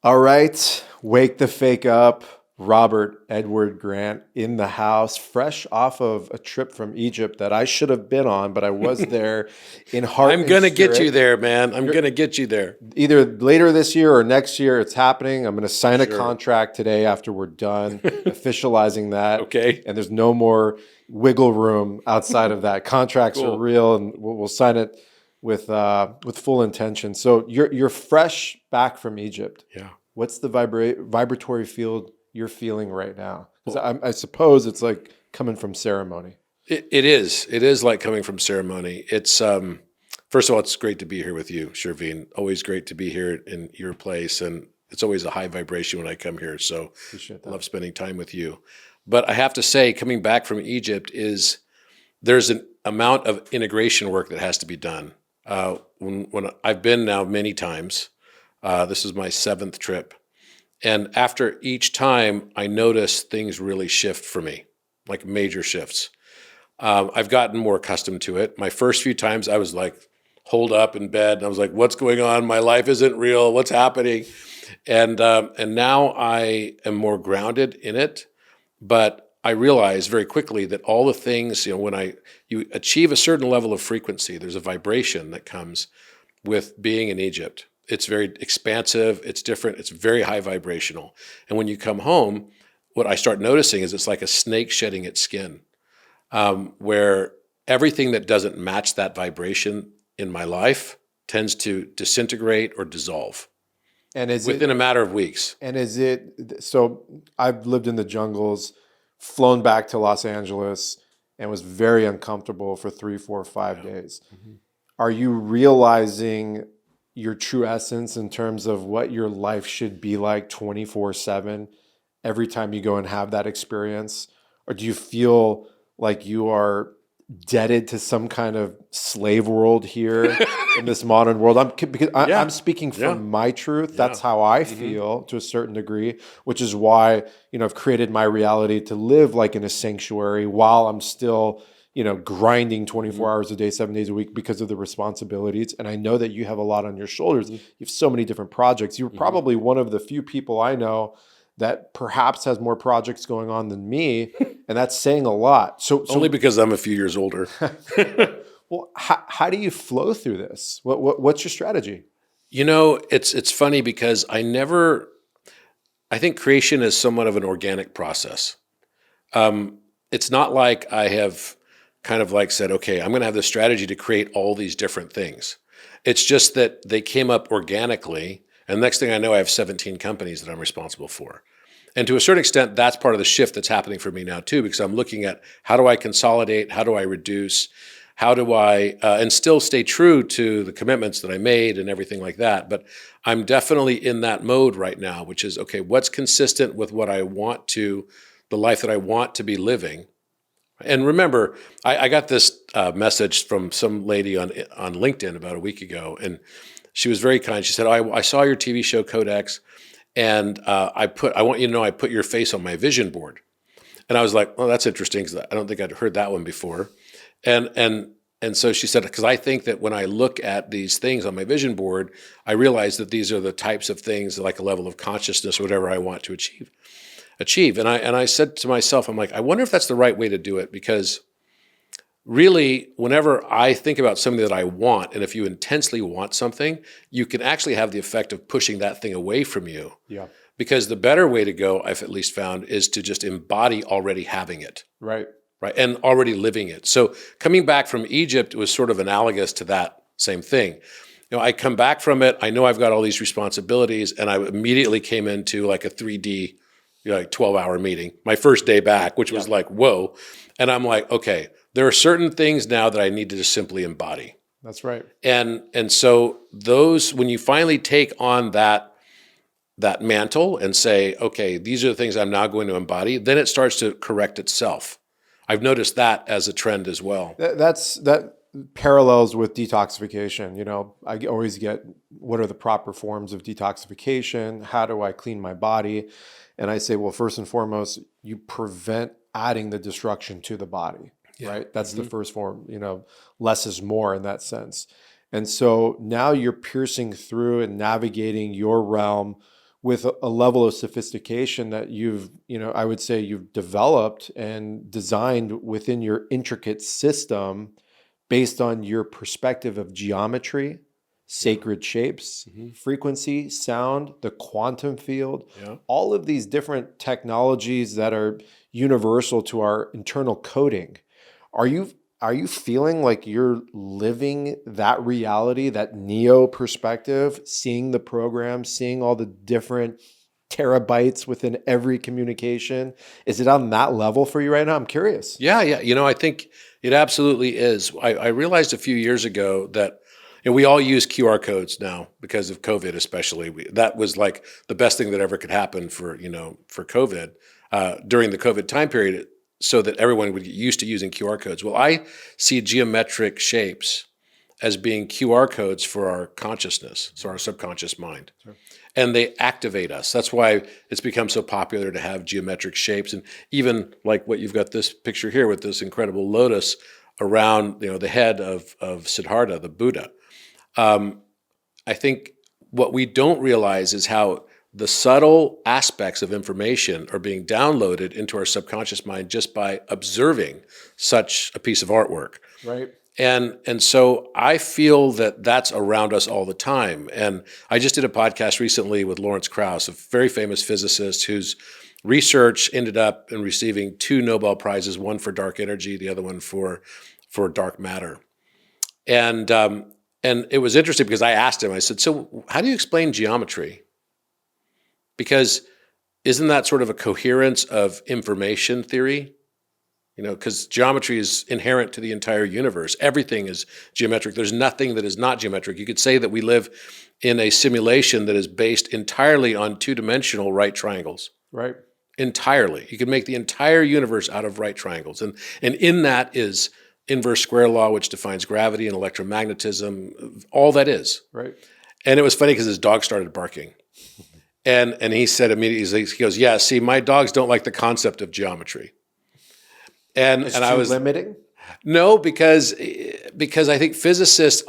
All right, wake the fake up. Robert Edward Grant in the house, fresh off of a trip from Egypt that I should have been on, but I was there in heart I'm and going to get spirit. you there, man. I'm going to get you there. Either later this year or next year, it's happening. I'm going to sign a Sure. contract today after we're done, officializing that. Okay. And there's no more wiggle room outside of that. Contracts are Cool. real, and we'll sign it with full intention. So you're fresh back from Egypt. Yeah. What's the vibratory field you're feeling right now? Because I suppose it's like coming from ceremony. It is. It is like coming from ceremony. It's first of all, it's great to be here with you, Sherveen. Always great to be here in your place, and it's always a high vibration when I come here. So Appreciate that. love spending time with you. But I have to say, coming back from Egypt there's an amount of integration work that has to be done. When I've been now many times, this is my 7th trip. And after each time, I notice things really shift for me, like major shifts. I've gotten more accustomed to it. My first few times, I was like, holed up in bed, and I was like, "What's going on? My life isn't real. What's happening?" And now I am more grounded in it. But I realize very quickly that all the things, when you achieve a certain level of frequency, there's a vibration that comes with being in Egypt. It's very expansive. It's different. It's very high vibrational. And when you come home, what I start noticing is it's like a snake shedding its skin, where everything that doesn't match that vibration in my life tends to disintegrate or dissolve. And within a matter of weeks. And so I've lived in the jungles, flown back to Los Angeles, and was very uncomfortable for 3, 4, 5 days. Mm-hmm. Are you realizing your true essence in terms of what your life should be like 24/7 every time you go and have that experience? Or do you feel like you are indebted to some kind of slave world here in this modern world? I'm speaking from my truth. That's how I feel to a certain degree, which is why, I've created my reality to live like in a sanctuary while I'm still, grinding 24 hours a day, 7 days a week because of the responsibilities. And I know that you have a lot on your shoulders. You have so many different projects. You're probably one of the few people I know that perhaps has more projects going on than me, and that's saying a lot. So only because I'm a few years older. Well, how do you flow through this? What's your strategy? It's funny because I think creation is somewhat of an organic process. It's not like I have kind of like said, okay, I'm going to have this strategy to create all these different things. It's just that they came up organically. And next thing I know, I have 17 companies that I'm responsible for. And to a certain extent, that's part of the shift that's happening for me now too, because I'm looking at how do I consolidate, how do I reduce, how do I, and still stay true to the commitments that I made and everything like that. But I'm definitely in that mode right now, which is, okay, what's consistent with what I want to, the life that I want to be living? And remember, I got this message from some lady on LinkedIn about a week ago, and she was very kind. She said, I saw your TV show Codex, and I want you to know I put your face on my vision board. And I was like, well, that's interesting because I don't think I'd heard that one before. And so she said, because I think that when I look at these things on my vision board, I realize that these are the types of things like a level of consciousness or whatever I want to achieve. And I said to myself, I'm like, I wonder if that's the right way to do it, because really, whenever I think about something that I want, and if you intensely want something, you can actually have the effect of pushing that thing away from you. Yeah. Because the better way to go, I've at least found, is to just embody already having it. Right. And already living it. So coming back from Egypt was sort of analogous to that same thing. I come back from it, I know I've got all these responsibilities, and I immediately came into like a 3D, 12-hour meeting, my first day back, which was like, whoa. And I'm like, okay, there are certain things now that I need to just simply embody. That's right. And so those, when you finally take on that mantle and say, okay, these are the things I'm now going to embody, then it starts to correct itself. I've noticed that as a trend as well. That parallels with detoxification. I always get, what are the proper forms of detoxification? How do I clean my body? And I say, well, first and foremost, you prevent adding the destruction to the body, right? That's the first form, less is more in that sense. And so now you're piercing through and navigating your realm with a level of sophistication that I would say you've developed and designed within your intricate system based on your perspective of geometry, sacred shapes, frequency, sound, the quantum field, all of these different technologies that are universal to our internal coding. Are you feeling like you're living that reality, that neo perspective, seeing the program, seeing all the different terabytes within every communication? Is it on that level for you right now? I'm curious. Yeah. I think it absolutely is. I realized a few years ago that we all use QR codes now because of COVID, especially. That was like the best thing that ever could happen for COVID during the COVID time period, so that everyone would get used to using QR codes. Well, I see geometric shapes as being QR codes for our consciousness, so our subconscious mind. Sure. And they activate us. That's why it's become so popular to have geometric shapes. And even like what you've got this picture here with this incredible lotus around the head of Siddhartha, the Buddha. I think what we don't realize is how the subtle aspects of information are being downloaded into our subconscious mind just by observing such a piece of artwork. Right. And so I feel that that's around us all the time. And I just did a podcast recently with Lawrence Krauss, a very famous physicist whose research ended up in receiving 2 Nobel Prizes, one for dark energy, the other one for dark matter. And it was interesting because I asked him, I said, so how do you explain geometry? Because isn't that sort of a coherence of information theory? Because geometry is inherent to the entire universe. Everything is geometric. There's nothing that is not geometric. You could say that we live in a simulation that is based entirely on 2-dimensional right triangles. Right. Entirely. You could make the entire universe out of right triangles. And in that is inverse square law, which defines gravity and electromagnetism, all that is. Right. And it was funny because his dog started barking. And he said immediately, he goes, yeah, see, my dogs don't like the concept of geometry. And I was limiting? No, because I think physicists,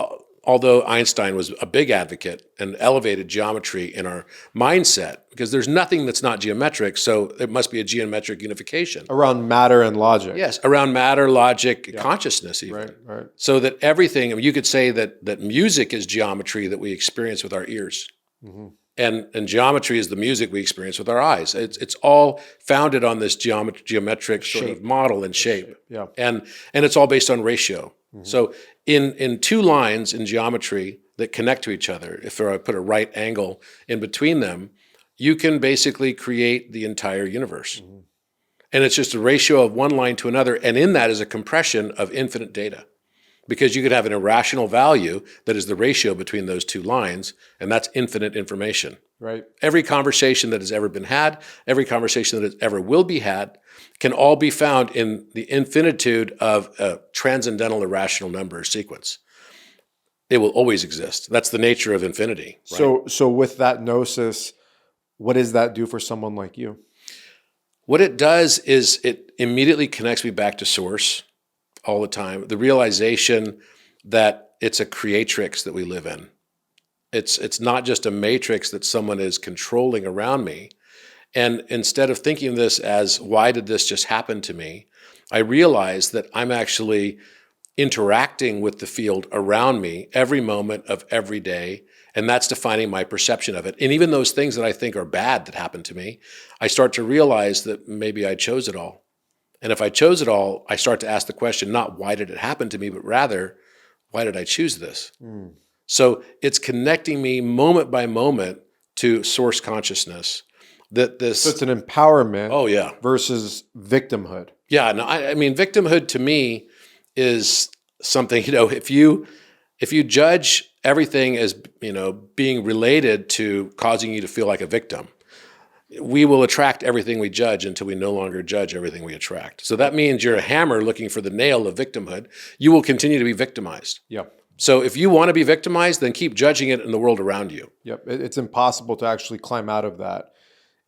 although Einstein was a big advocate and elevated geometry in our mindset, because there's nothing that's not geometric, so it must be a geometric unification. Around matter and logic. Yes, around matter, logic, consciousness even. Right. So that everything, you could say that music is geometry that we experience with our ears. Mm-hmm. And geometry is the music we experience with our eyes. It's all founded on this geometric sort of model and shape. Yeah. And it's all based on ratio. Mm-hmm. So in 2 lines in geometry that connect to each other, if I put a right angle in between them, you can basically create the entire universe. Mm-hmm. And it's just a ratio of one line to another. And in that is a compression of infinite data. Because you could have an irrational value that is the ratio between those 2 lines, and that's infinite information. Right. Every conversation that has ever been had, every conversation that ever will be had, can all be found in the infinitude of a transcendental irrational number sequence. It will always exist. That's the nature of infinity. Right? So with that gnosis, what does that do for someone like you? What it does is it immediately connects me back to source. All the time, the realization that it's a creatrix that we live in. It's not just a matrix that someone is controlling around me. And instead of thinking of this as, why did this just happen to me? I realize that I'm actually interacting with the field around me every moment of every day. And that's defining my perception of it. And even those things that I think are bad that happen to me, I start to realize that maybe I chose it all. And if I chose it all, I start to ask the question, not why did it happen to me, but rather, why did I choose this? Mm. So it's connecting me moment by moment to source consciousness. So it's an empowerment. Oh, yeah. Versus victimhood. Yeah, no, I mean, victimhood to me is something, if you judge everything as, being related to causing you to feel like a victim, we will attract everything we judge until we no longer judge everything we attract. So that means you're a hammer looking for the nail of victimhood. You will continue to be victimized. Yep. So if you want to be victimized, then keep judging it in the world around you. Yep. It's impossible to actually climb out of that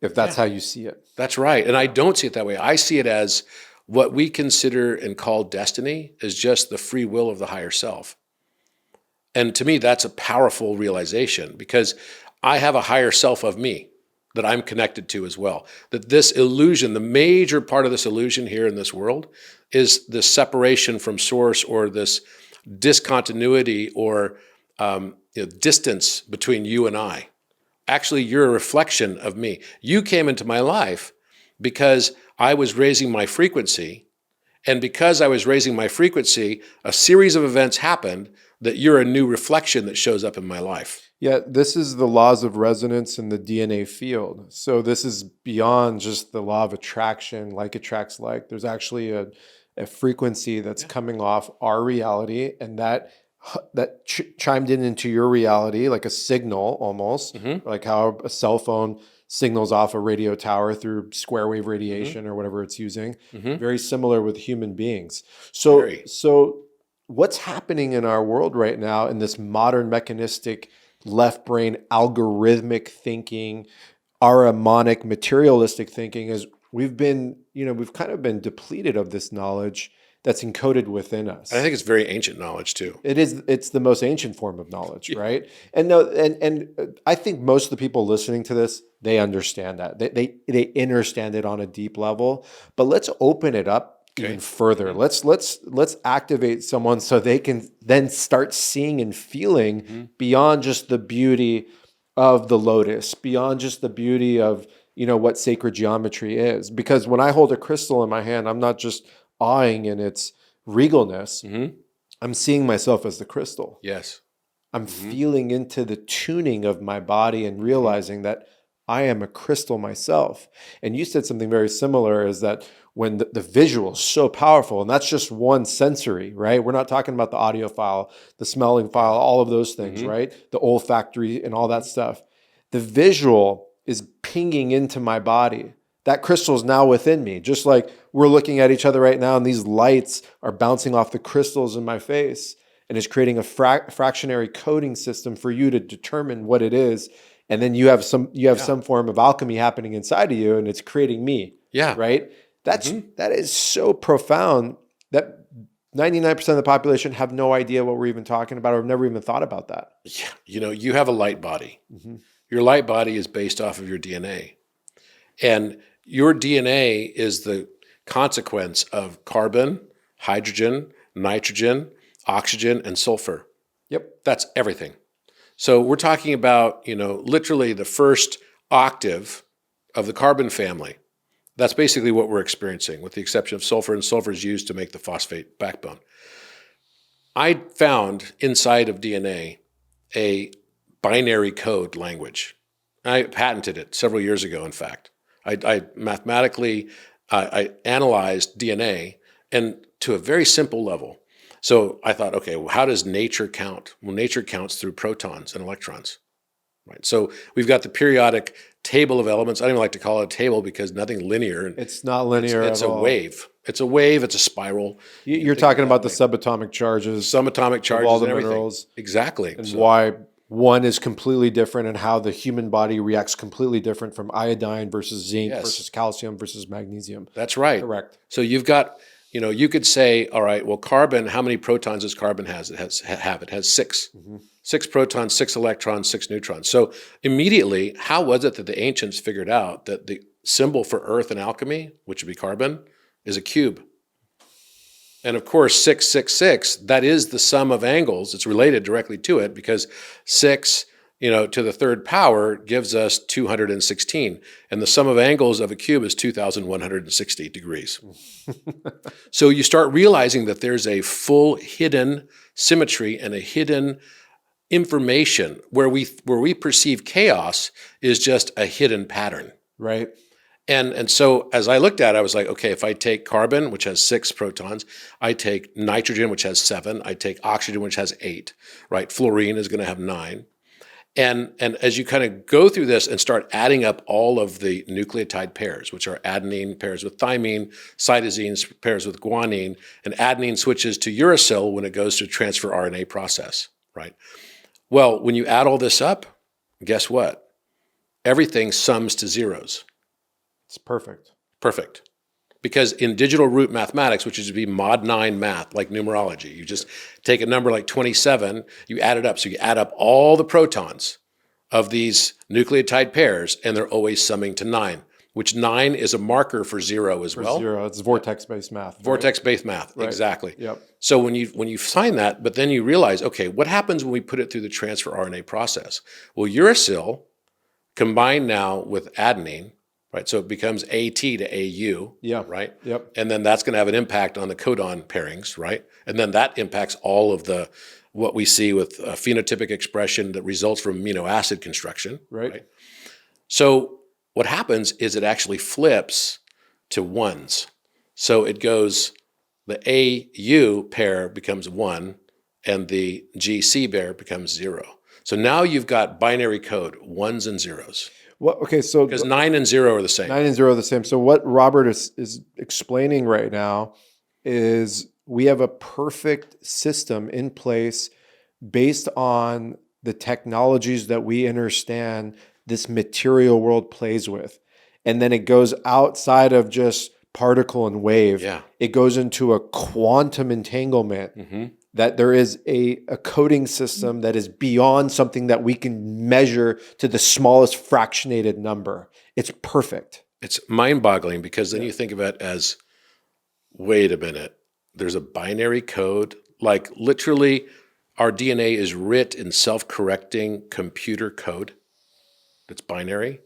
if that's how you see it. That's right. And I don't see it that way. I see it as what we consider and call destiny is just the free will of the higher self. And to me, that's a powerful realization because I have a higher self of me. that I'm connected to as well. That this illusion, the major part of this illusion here in this world, is this separation from source, or this discontinuity, or distance between you and I. Actually, you're a reflection of me. You came into my life because I was raising my frequency. And because I was raising my frequency, a series of events happened that you're a new reflection that shows up in my life. Yeah, this is the laws of resonance in the DNA field. So this is beyond just the law of attraction, like attracts like. There's actually a frequency that's coming off our reality, and that chimed into your reality like a signal almost, like how a cell phone signals off a radio tower through square wave radiation or whatever it's using. Very similar with human beings. So what's happening in our world right now in this modern mechanistic left brain algorithmic thinking, Ahrimanic materialistic thinking is we've kind of been depleted of this knowledge that's encoded within us. I think it's very ancient knowledge too. It's the most ancient form of knowledge, right? And no, and I think most of the people listening to this, they understand that. They understand it on a deep level. But let's open it up even further. Let's activate someone so they can then start seeing and feeling beyond just the beauty of the lotus, beyond just the beauty of what sacred geometry is. Because when I hold a crystal in my hand, I'm not just awing in its regalness. I'm seeing myself as the crystal. Yes. I'm feeling into the tuning of my body and realizing that I am a crystal myself. And you said something very similar, is that when the visual is so powerful, and that's just one sensory, right? We're not talking about the audio file, the smelling file, all of those things, right? The olfactory and all that stuff. The visual is pinging into my body. That crystal is now within me, just like we're looking at each other right now, and these lights are bouncing off the crystals in my face, and it's creating a fractionary coding system for you to determine what it is. And then you have some form of alchemy happening inside of you, and it's creating me. Yeah. Right? That is so profound that 99% of the population have no idea what we're even talking about, or have never even thought about that. Yeah. You have a light body. Your light body is based off of your DNA. And your DNA is the consequence of carbon, hydrogen, nitrogen, oxygen, and sulfur. Yep. That's everything. So we're talking about, literally the first octave of the carbon family. That's basically what we're experiencing, with the exception of sulfur, and sulfur is used to make the phosphate backbone. I found inside of DNA a binary code language. I patented it several years ago, in fact. I mathematically analyzed DNA, and to a very simple level. So I thought, okay, well, how does nature count? Well, nature counts through protons and electrons, right? So we've got the periodic table of elements. I don't even like to call it a table because nothing linear. It's not linear It's at a all. wave. It's a wave. It's a spiral. You're talking about the subatomic charges, subatomic charges, of all the and everything. minerals, Exactly. and why one is completely different, and how the human body reacts completely different from iodine versus zinc versus calcium versus magnesium. That's right. Correct. So you've got, you could say, all right, well, carbon, how many protons does carbon has? It has 6. 6 protons, 6 electrons, 6 neutrons. So immediately, how was it that the ancients figured out that the symbol for earth in alchemy, which would be carbon, is a cube? And of course, 666, that is the sum of angles. It's related directly to it, because 6, to the third power gives us 216. And the sum of angles of a cube is 2,160 degrees. So you start realizing that there's a full hidden symmetry and a hidden information where we perceive chaos is just a hidden pattern. Right. And so as I looked at it, I was like, okay, if I take carbon, which has 6 protons, I take nitrogen, which has 7, I take oxygen, which has 8, right? Fluorine is going to have 9. And as you kind of go through this and start adding up all of the nucleotide pairs, which are adenine pairs with thymine, cytosine pairs with guanine, and adenine switches to uracil when it goes to transfer RNA process, right? Well, when you add all this up, guess what? Everything sums to zeros. It's perfect. Perfect. Because in digital root mathematics, which is to be mod 9 math, like numerology, you just take a number like 27, you add it up. So you add up all the protons, of these nucleotide pairs, and they're always summing to 9, which 9 is a marker for 0 as well. 0, it's vortex-based math. Vortex-based math, Right. exactly. Yep. So when you find that, but then you realize, okay, what happens when we put it through the transfer RNA process? Well, uracil combined now with adenine, right? So it becomes AT to AU, Yeah. right? Yep. And then that's going to have an impact on the codon pairings, right? And then that impacts all of what we see with phenotypic expression that results from amino acid construction, Right. So what happens is it actually flips to ones. So it goes, the AU pair becomes 1 and the GC pair becomes 0. So now you've got binary code, ones and zeros. Well, okay, so Because 9 and 0 are the same. 9 and 0 are the same. So what Robert is explaining right now is we have a perfect system in place based on the technologies that we understand this material world plays with. And then it goes outside of just particle and wave. Yeah. It goes into a quantum entanglement that there is a coding system that is beyond something that we can measure to the smallest fractionated number. It's perfect. It's mind-boggling because then you think of it as, wait a minute, there's a binary code. Like literally our DNA is writ in self-correcting computer code that's binary.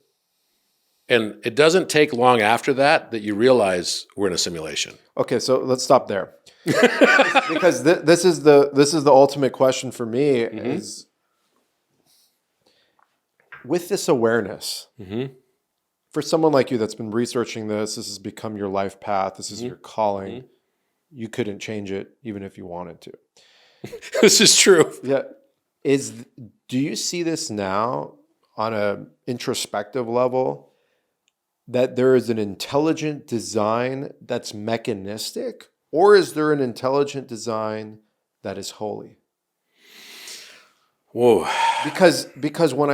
And it doesn't take long after that you realize we're in a simulation. Okay, so let's stop there. Because this is the ultimate question for me is with this awareness. For someone like you that's been researching this has become your life path, this is your calling. You couldn't change it even if you wanted to. This is true. Yeah. Do you see this now on a introspective level that there is an intelligent design that's mechanistic, or is there an intelligent design that is holy? Whoa. Because when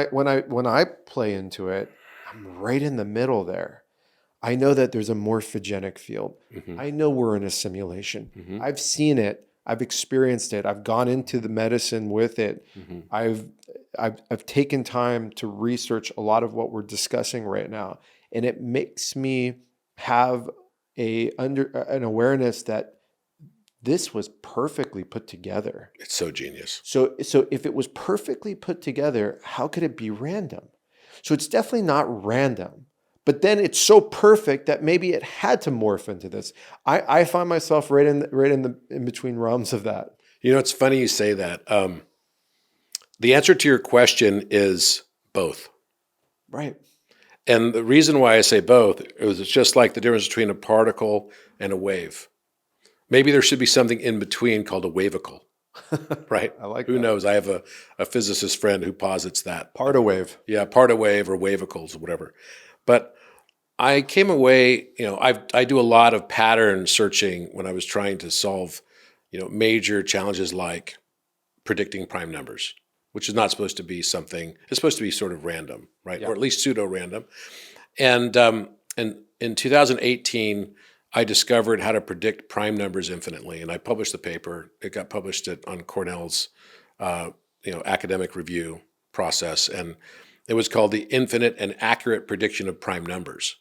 I play into it, I'm right in the middle there. I know that there's a morphogenic field. I know we're in a simulation. I've seen it. I've experienced it. I've gone into the medicine with it. I've taken time to research a lot of what we're discussing right now, and it makes me have an awareness that this was perfectly put together. It's so genius. So if it was perfectly put together, how could it be random? So it's definitely not random. But then it's so perfect that maybe it had to morph into this. I find myself right in between realms of that. You know, it's funny you say that. The answer to your question is both. Right. And the reason why I say both is it's just like the difference between a particle and a wave. Maybe there should be something in between called a wavicle, right? I like Who that. knows? I have a physicist friend who posits that. Part of wave. Yeah, part of wave or wavicles or whatever. But I came away, I do a lot of pattern searching when I was trying to solve, major challenges like predicting prime numbers, which is not supposed to be something, it's supposed to be sort of random, right? Yeah. Or at least pseudo-random. And in 2018, I discovered how to predict prime numbers infinitely. And I published the paper. It got published on Cornell's, academic review process. And it was called the Infinite and Accurate Prediction of Prime Numbers,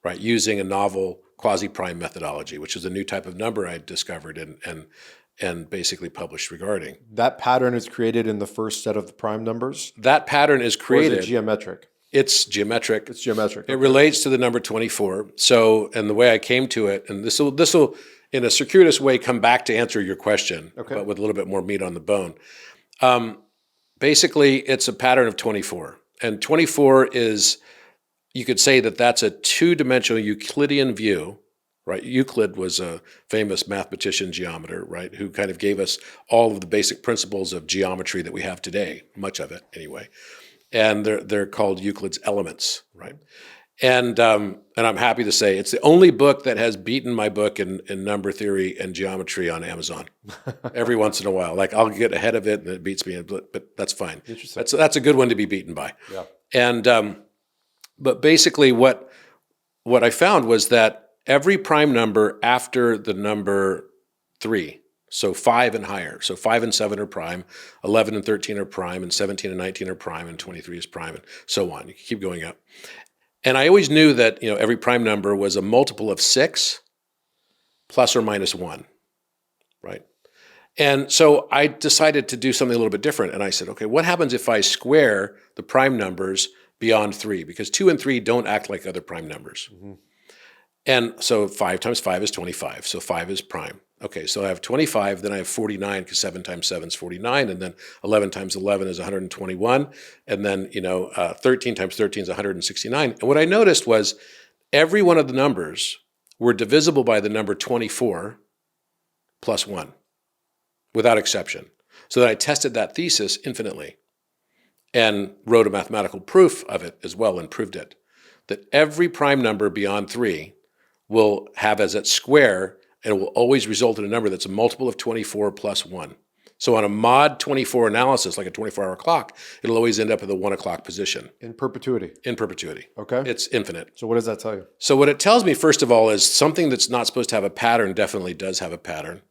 right? Using a novel quasi-prime methodology, which is a new type of number I discovered and basically published regarding. That pattern is created in the first set of the prime numbers? That pattern is Or created. is it geometric? It's geometric. It's geometric. It relates to the number 24. So, and the way I came to it, and this will in a circuitous way come back to answer your question, but with a little bit more meat on the bone. Basically, it's a pattern of 24. And 24 is, you could say that that's a two-dimensional Euclidean view, right? Euclid was a famous mathematician geometer, right? Who kind of gave us all of the basic principles of geometry that we have today, much of it anyway. And they're called Euclid's elements, right? And I'm happy to say it's the only book that has beaten my book in number theory and geometry on Amazon. Every once in a while, like I'll get ahead of it and it beats me, but that's fine. Interesting. That's a good one to be beaten by. Yeah. And but basically, what I found was that every prime number after the number 3 So 5 and higher. So 5 and 7 are prime, 11 and 13 are prime, and 17 and 19 are prime, and 23 is prime, and so on. You can keep going up. And I always knew that every prime number was a multiple of 6 plus or minus 1, right? And so I decided to do something a little bit different. And I said, okay, what happens if I square the prime numbers beyond 3? Because 2 and 3 don't act like other prime numbers. Mm-hmm. And so 5 times 5 is 25. So 5 is prime. Okay, so I have 25, then I have 49, because 7 times 7 is 49, and then 11 times 11 is 121, and then 13 times 13 is 169. And what I noticed was every one of the numbers were divisible by the number 24 plus 1, without exception. So that I tested that thesis infinitely and wrote a mathematical proof of it as well and proved it, that every prime number beyond 3 will have as its square, and it will always result in a number that's a multiple of 24 plus 1. So on a mod 24 analysis, like a 24-hour clock, it'll always end up at the 1 o'clock position. In perpetuity. In perpetuity. Okay. It's infinite. So what does that tell you? So what it tells me, first of all, is something that's not supposed to have a pattern definitely does have a pattern.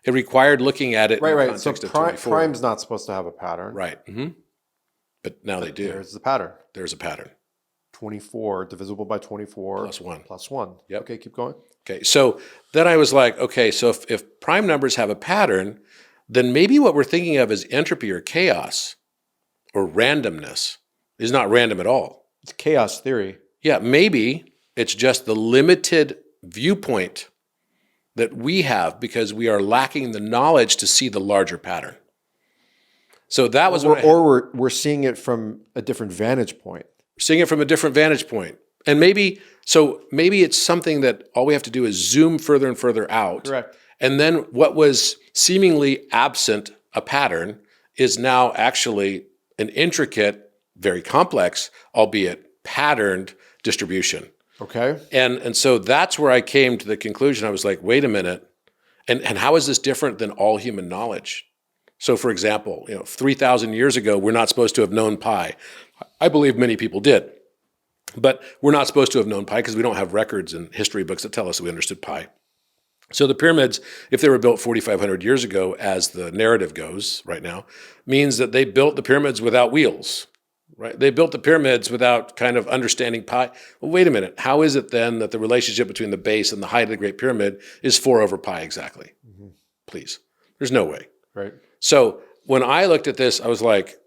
It required looking at it in the context of 24. Prime's not supposed to have a pattern. Right. Mm-hmm. But now they do. There's the pattern. There's a pattern. 24 divisible by 24 plus 1. Plus 1. Yep. Okay, keep going. Okay, so then I was like, okay, so if prime numbers have a pattern, then maybe what we're thinking of as entropy or chaos or randomness is not random at all. It's chaos theory. Yeah, maybe it's just the limited viewpoint that we have because we are lacking the knowledge to see the larger pattern. So that was we're seeing it from a different vantage point. Seeing it from a different vantage point. And maybe it's something that all we have to do is zoom further and further out. Correct. And then what was seemingly absent, a pattern, is now actually an intricate, very complex, albeit patterned distribution. Okay. And so that's where I came to the conclusion. I was like, wait a minute. And how is this different than all human knowledge? So for example, 3,000 years ago, we're not supposed to have known pi. I believe many people did. But we're not supposed to have known pi because we don't have records and history books that tell us that we understood pi. So the pyramids, if they were built 4,500 years ago, as the narrative goes right now, means that they built the pyramids without wheels, right? They built the pyramids without kind of understanding pi. Well, wait a minute. How is it then that the relationship between the base and the height of the Great Pyramid is 4 over pi exactly? Mm-hmm. Please. There's no way. Right. So when I looked at this, I was like,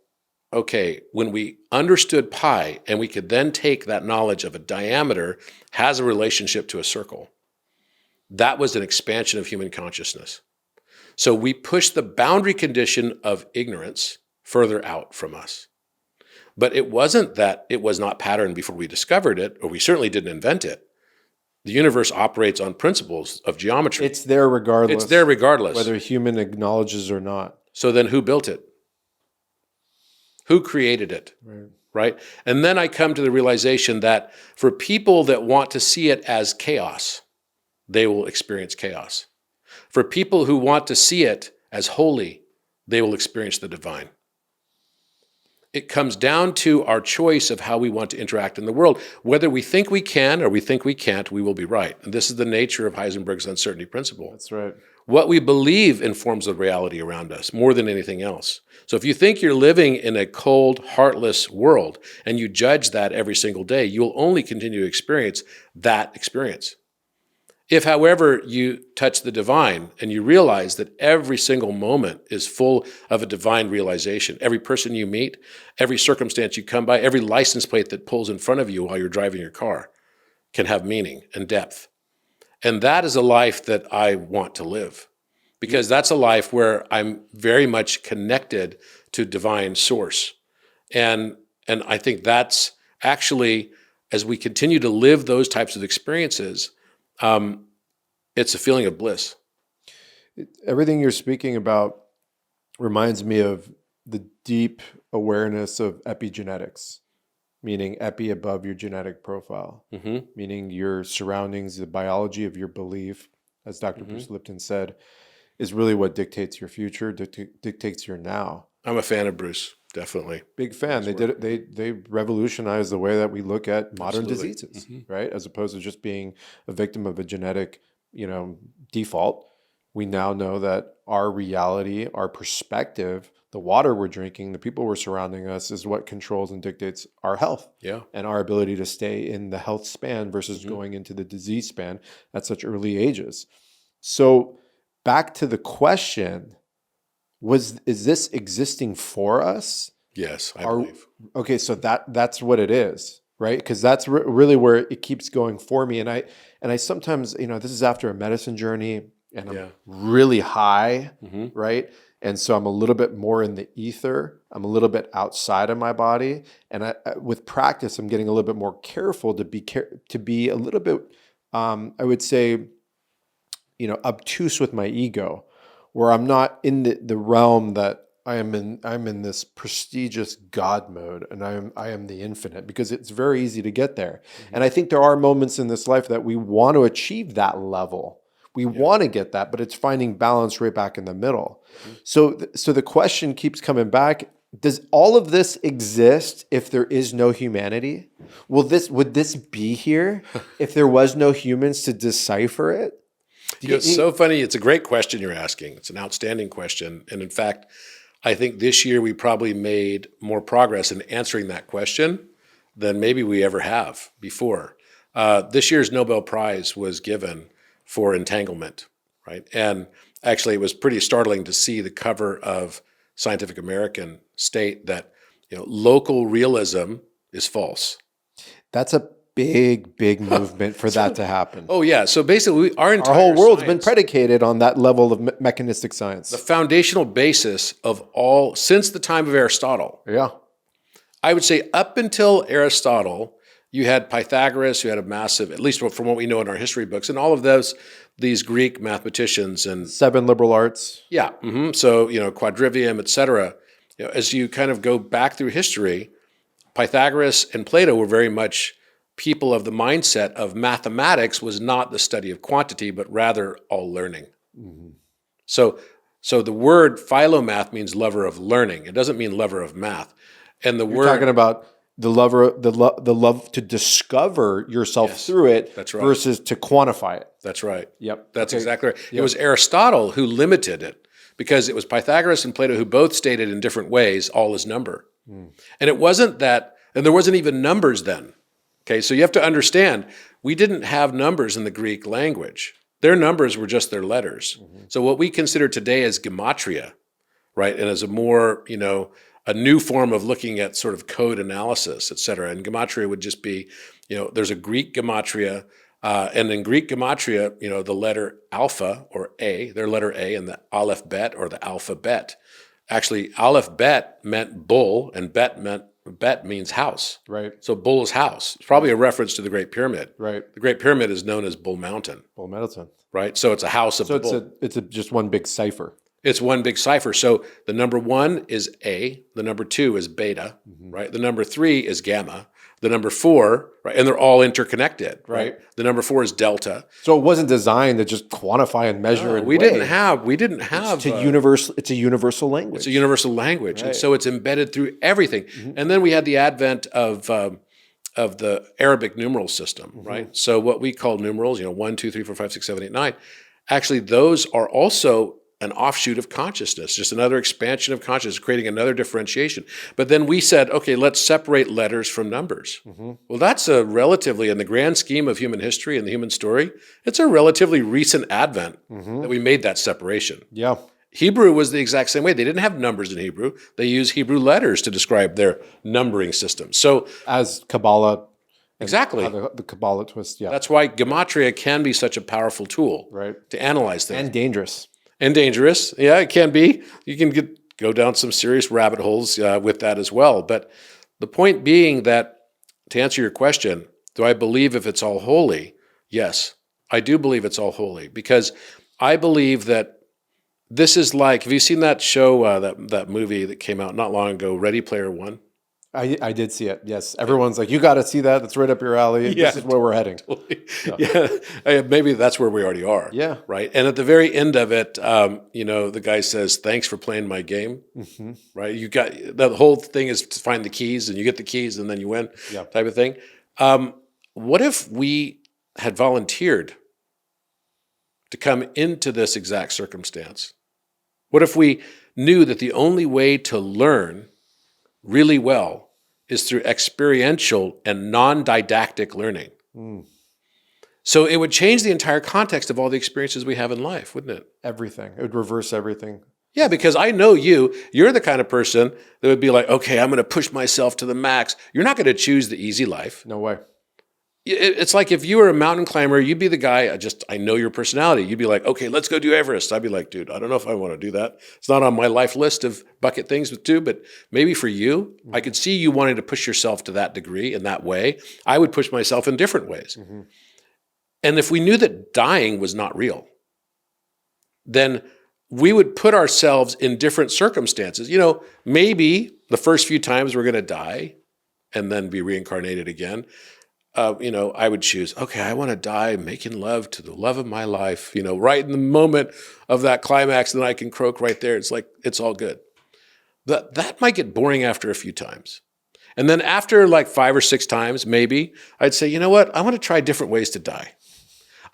okay, when we understood pi and we could then take that knowledge of a diameter has a relationship to a circle, that was an expansion of human consciousness. So we pushed the boundary condition of ignorance further out from us. But it wasn't that it was not patterned before we discovered it, or we certainly didn't invent it. The universe operates on principles of geometry. It's there regardless. It's there regardless. Whether a human acknowledges or not. So then who built it? Who created it? Right? And then I come to the realization that for people that want to see it as chaos, they will experience chaos. For people who want to see it as holy, they will experience the divine. It comes down to our choice of how we want to interact in the world. Whether we think we can or we think we can't, we will be right. And this is the nature of Heisenberg's uncertainty principle. That's right. What we believe informs the reality around us more than anything else. So if you think you're living in a cold, heartless world and you judge that every single day, you will only continue to experience that experience. If, however, you touch the divine and you realize that every single moment is full of a divine realization, every person you meet, every circumstance you come by, every license plate that pulls in front of you while you're driving your car can have meaning and depth. And that is a life that I want to live, because that's a life where I'm very much connected to divine source. And I think that's actually, as we continue to live those types of experiences, it's a feeling of bliss. Everything you're speaking about reminds me of the deep awareness of epigenetics, meaning epi above your genetic profile, meaning your surroundings, the biology of your belief, as Dr. Bruce Lipton said, is really what dictates your future, dictates your now. I'm a fan of Bruce, definitely. Big fan. They revolutionized the way that we look at modern diseases, right? As opposed to just being a victim of a genetic, default. we now know that our reality, our perspective, the water we're drinking, the people we're surrounding us is what controls and dictates our health Yeah. and our ability to stay in the health span versus going into the disease span at such early ages. So back to the question, is this existing for us? Yes, I believe. Okay, so that's what it is, right? Because that's really where it keeps going for me. And I sometimes, this is after a medicine journey, and I'm really high, right? And so I'm a little bit more in the ether. I'm a little bit outside of my body, and with practice, I'm getting a little bit more careful to be a little bit, I would say, obtuse with my ego, where I'm not in the realm that I'm in this prestigious God mode, and I am the infinite, because it's very easy to get there. And I think there are moments in this life that we want to achieve that level. We want to get that, but it's finding balance right back in the middle. So the question keeps coming back: does all of this exist if there is no humanity? Would this be here if there was no humans to decipher it? It's so funny. It's a great question you're asking. It's an outstanding question. And in fact, I think this year we probably made more progress in answering that question than maybe we ever have before. This year's Nobel Prize was given for entanglement, right? And actually, it was pretty startling to see the cover of Scientific American state that local realism is false. That's a big movement for that to happen. Oh yeah. So basically, our whole world's been predicated on that level of mechanistic science. The foundational basis of all, since the time of Aristotle. Yeah. I would say up until Aristotle, you had Pythagoras, who had a massive, at least from what we know in our history books, and all of these Greek mathematicians and 7 liberal arts. Yeah. So, quadrivium, et cetera. As you kind of go back through history, Pythagoras and Plato were very much people of the mindset of mathematics was not the study of quantity, but rather all learning. So the word philomath means lover of learning. It doesn't mean lover of math. And You're talking about the love to discover yourself through it. That's right. Versus to quantify it. That's right. Yep. That's exactly right. Yep. It was Aristotle who limited it, because it was Pythagoras and Plato who both stated in different ways all is number. And it wasn't that, and there wasn't even numbers then. Okay, so you have to understand, we didn't have numbers in the Greek language. Their numbers were just their letters. So what we consider today as gematria, right, and as a more, a new form of looking at sort of code analysis, et cetera. And gematria would just be, there's a Greek gematria, and in Greek gematria, the letter alpha or A, their letter A, and the aleph bet or the alphabet. Actually, aleph bet meant bull, and bet means house. Right. So bull is house. It's probably a reference to the Great Pyramid. Right. The Great Pyramid is known as Bull Mountain. Bull Mountain. Right. So it's a house of the bull. It's just one big cipher. It's one big cipher. So the number 1 is A, the number 2 is beta, right? The number 3 is gamma, the number 4, right? And they're all interconnected, right? The number 4 is delta. So it wasn't designed to just quantify and measure and we didn't have it's a universal language. It's a universal language. Right. And so it's embedded through everything. And then we had the advent of the Arabic numeral system, right? So what we call numerals, 1, 2, 3, 4, 5, 6, 7, 8, 9, actually those are also an offshoot of consciousness, just another expansion of consciousness, creating another differentiation. But then we said, okay, let's separate letters from numbers. Well, that's a relatively, in the grand scheme of human history and the human story, it's a relatively recent advent that we made that separation. Yeah. Hebrew was the exact same way. They didn't have numbers in Hebrew. They used Hebrew letters to describe their numbering system. So as Kabbalah. Exactly. The Kabbalah twist, yeah. That's why gematria can be such a powerful tool to analyze things. And dangerous. And dangerous. Yeah, it can be. You can go down some serious rabbit holes with that as well. But the point being that, to answer your question, do I believe if it's all holy? Yes, I do believe it's all holy, because I believe that this is like, have you seen that show, that movie that came out not long ago, Ready Player One? I did see it. Yes. Everyone's like, you got to see that. That's right up your alley. Yeah, this is where we're heading. Totally. Yeah. Maybe that's where we already are. Yeah. Right. And at the very end of it, the guy says, thanks for playing my game. Right. You got, the whole thing is to find the keys, and you get the keys and then you win, type of thing. What if we had volunteered to come into this exact circumstance? What if we knew that the only way to learn really well is through experiential and non-didactic learning? So it would change the entire context of all the experiences we have in life, wouldn't it? Everything. It would reverse everything. Yeah, because I know you're the kind of person that would be like, okay, I'm going to push myself to the max. You're not going to choose the easy life. No way. It's like if you were a mountain climber, you'd be the guy, I know your personality. You'd be like, okay, let's go do Everest. I'd be like, dude, I don't know if I want to do that. It's not on my life list of bucket things to do, but maybe for you, I could see you wanting to push yourself to that degree in that way. I would push myself in different ways. And if we knew that dying was not real, then we would put ourselves in different circumstances. Maybe the first few times we're going to die and then be reincarnated again. I would choose, okay, I want to die making love to the love of my life, right in the moment of that climax, and then I can croak right there. It's like, it's all good. That might get boring after a few times. And then after like 5 or 6 times, maybe I'd say, you know what? I want to try different ways to die.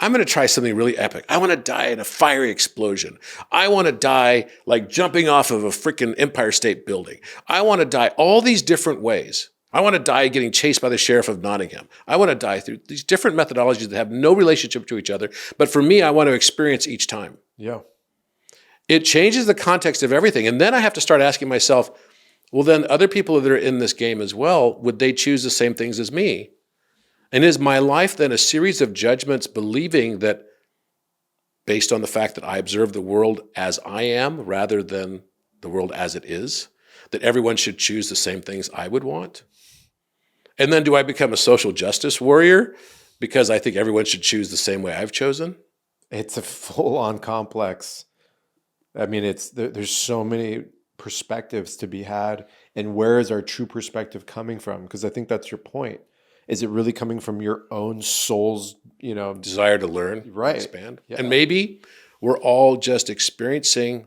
I'm going to try something really epic. I want to die in a fiery explosion. I want to die like jumping off of a freaking Empire State Building. I want to die all these different ways. I want to die getting chased by the sheriff of Nottingham. I want to die through these different methodologies that have no relationship to each other. But for me, I want to experience each time. Yeah. It changes the context of everything. And then I have to start asking myself, well, then other people that are in this game as well, would they choose the same things as me? And is my life then a series of judgments believing that based on the fact that I observe the world as I am rather than the world as it is, that everyone should choose the same things I would want? And then do I become a social justice warrior because I think everyone should choose the same way I've chosen? It's a full-on complex. I mean, there's so many perspectives to be had. And where is our true perspective coming from? Because I think that's your point. Is it really coming from your own soul's, desire to learn, right? Expand. Yeah. And maybe we're all just experiencing,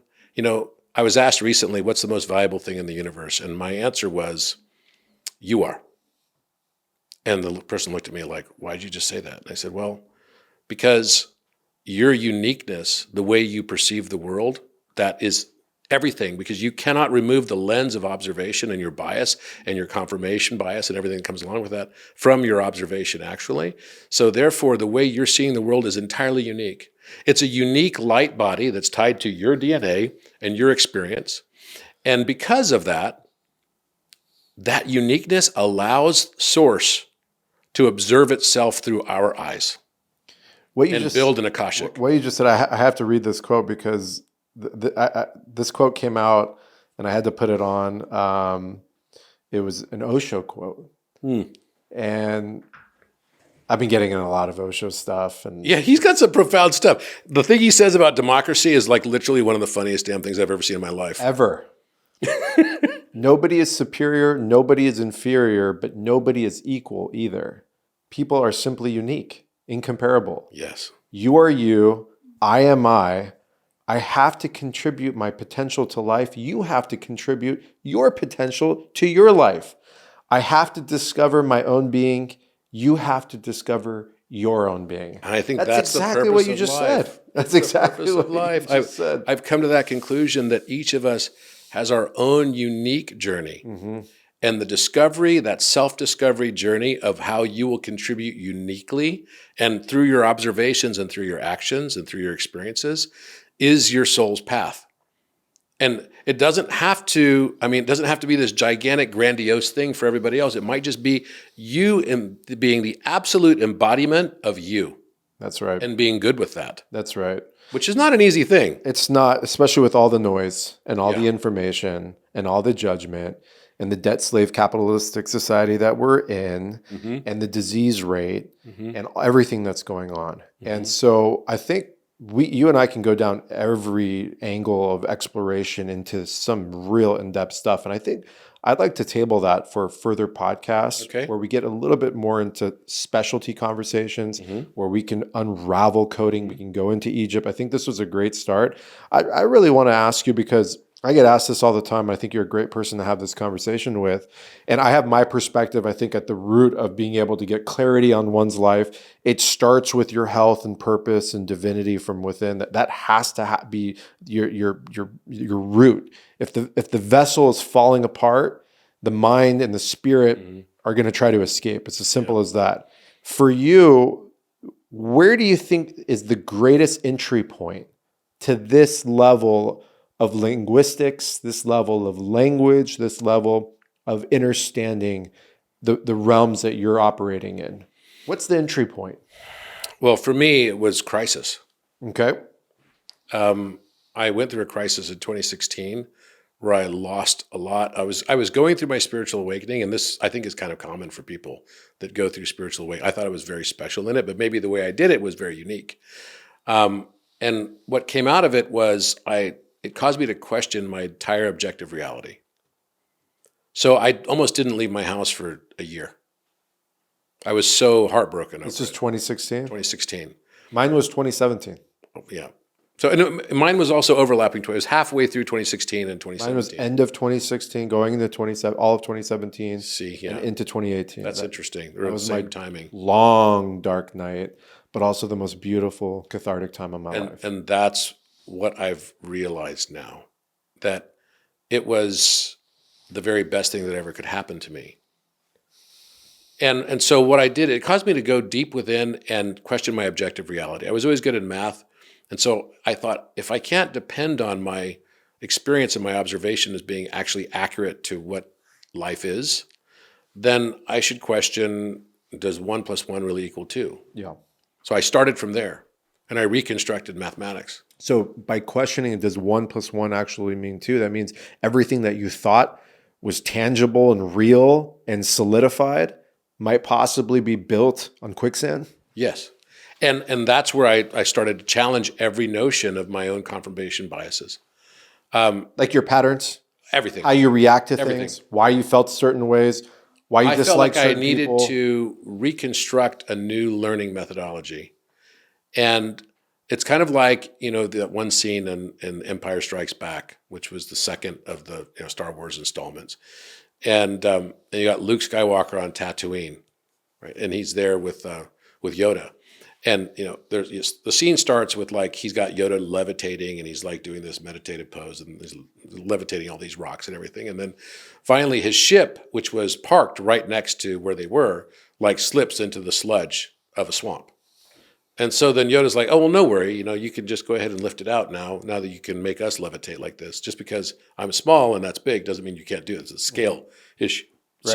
I was asked recently, what's the most valuable thing in the universe? And my answer was, you are. And the person looked at me like, why'd you just say that? And I said, well, because your uniqueness, the way you perceive the world, that is everything, because you cannot remove the lens of observation and your bias and your confirmation bias and everything that comes along with that from your observation, actually. So therefore, the way you're seeing the world is entirely unique. It's a unique light body that's tied to your DNA and your experience. And because of that, that uniqueness allows Source to observe itself through our eyes and build an Akashic. What you just said, I have to read this quote because this quote came out and I had to put it on. It was an Osho quote. And I've been getting in a lot of Osho stuff. And yeah, he's got some profound stuff. The thing he says about democracy is like literally one of the funniest damn things I've ever seen in my life. Ever. Nobody is superior, nobody is inferior, but nobody is equal either. People are simply unique, incomparable. Yes. You are you, I am I. I have to contribute my potential to life. You have to contribute your potential to your life. I have to discover my own being. You have to discover your own being. And I think that's exactly the what purpose you of just life. said. That's exactly what life. you just said. I've come to that conclusion that each of us has our own unique journey. Mm-hmm. And the discovery, that self-discovery journey of how you will contribute uniquely and through your observations and through your actions and through your experiences is your soul's path. And it doesn't have to, it doesn't have to be this gigantic, grandiose thing for everybody else. It might just be you being the absolute embodiment of you. That's right. And being good with that. That's right. Which is not an easy thing. It's not, especially with all the noise and all the information and all the judgment and the debt slave capitalistic society that we're in and the disease rate and everything that's going on. And so I think you and I can go down every angle of exploration into some real in-depth stuff. And I think I'd like to table that for further podcasts where we get a little bit more into specialty conversations, where we can unravel coding. We can go into Egypt. I think this was a great start. I really want to ask you because I get asked this all the time. I think you're a great person to have this conversation with. And I have my perspective, I think, at the root of being able to get clarity on one's life. It starts with your health and purpose and divinity from within. That has to be your root. If the vessel is falling apart, the mind and the spirit are going to try to escape. It's as simple as that. For you, where do you think is the greatest entry point to this level of linguistics, this level of language, this level of understanding the realms that you're operating in? What's the entry point? Well, for me, it was crisis. Okay. I went through a crisis in 2016 where I lost a lot. I was going through my spiritual awakening, and this I think is kind of common for people that go through spiritual awakening. I thought I was very special in it, but maybe the way I did it was very unique. And what came out of it was it caused me to question my entire objective reality. So I almost didn't leave my house for a year. I was so heartbroken over This is it. 2016. 2016. Mine was 2017. Oh, yeah. So and mine was also overlapping. It was halfway through 2016 and 2017. Mine was end of 2016, going into all of 2017, See, yeah. and into 2018. That's interesting. They're that the was same my timing. long, dark night, but also the most beautiful, cathartic time of my life. And that's what I've realized now, that it was the very best thing that ever could happen to me. And so what I did, it caused me to go deep within and question my objective reality. I was always good in math. And so I thought, if I can't depend on my experience and my observation as being actually accurate to what life is, then I should question, does 1 + 1 really equal 2? Yeah. So I started from there, and I reconstructed mathematics. So by questioning, does 1 + 1 actually mean 2? That means everything that you thought was tangible and real and solidified might possibly be built on quicksand? Yes. And that's where I started to challenge every notion of my own confirmation biases. Like your patterns, Everything. how you react to Everything. things, why you felt certain ways, why you I felt dislike like I certain needed people. to reconstruct a new learning methodology. And it's kind of like, that one scene in Empire Strikes Back, which was the second of the Star Wars installments. And you got Luke Skywalker on Tatooine, right? And he's there with Yoda. And the scene starts with like he's got Yoda levitating, and he's like doing this meditative pose, and he's levitating all these rocks and everything. And then finally, his ship, which was parked right next to where they were, like slips into the sludge of a swamp. And so then Yoda's like, "Oh well, no worry. You can just go ahead and lift it out now. Now that you can make us levitate like this, just because I'm small and that's big doesn't mean you can't do it. It's a scale issue." Right.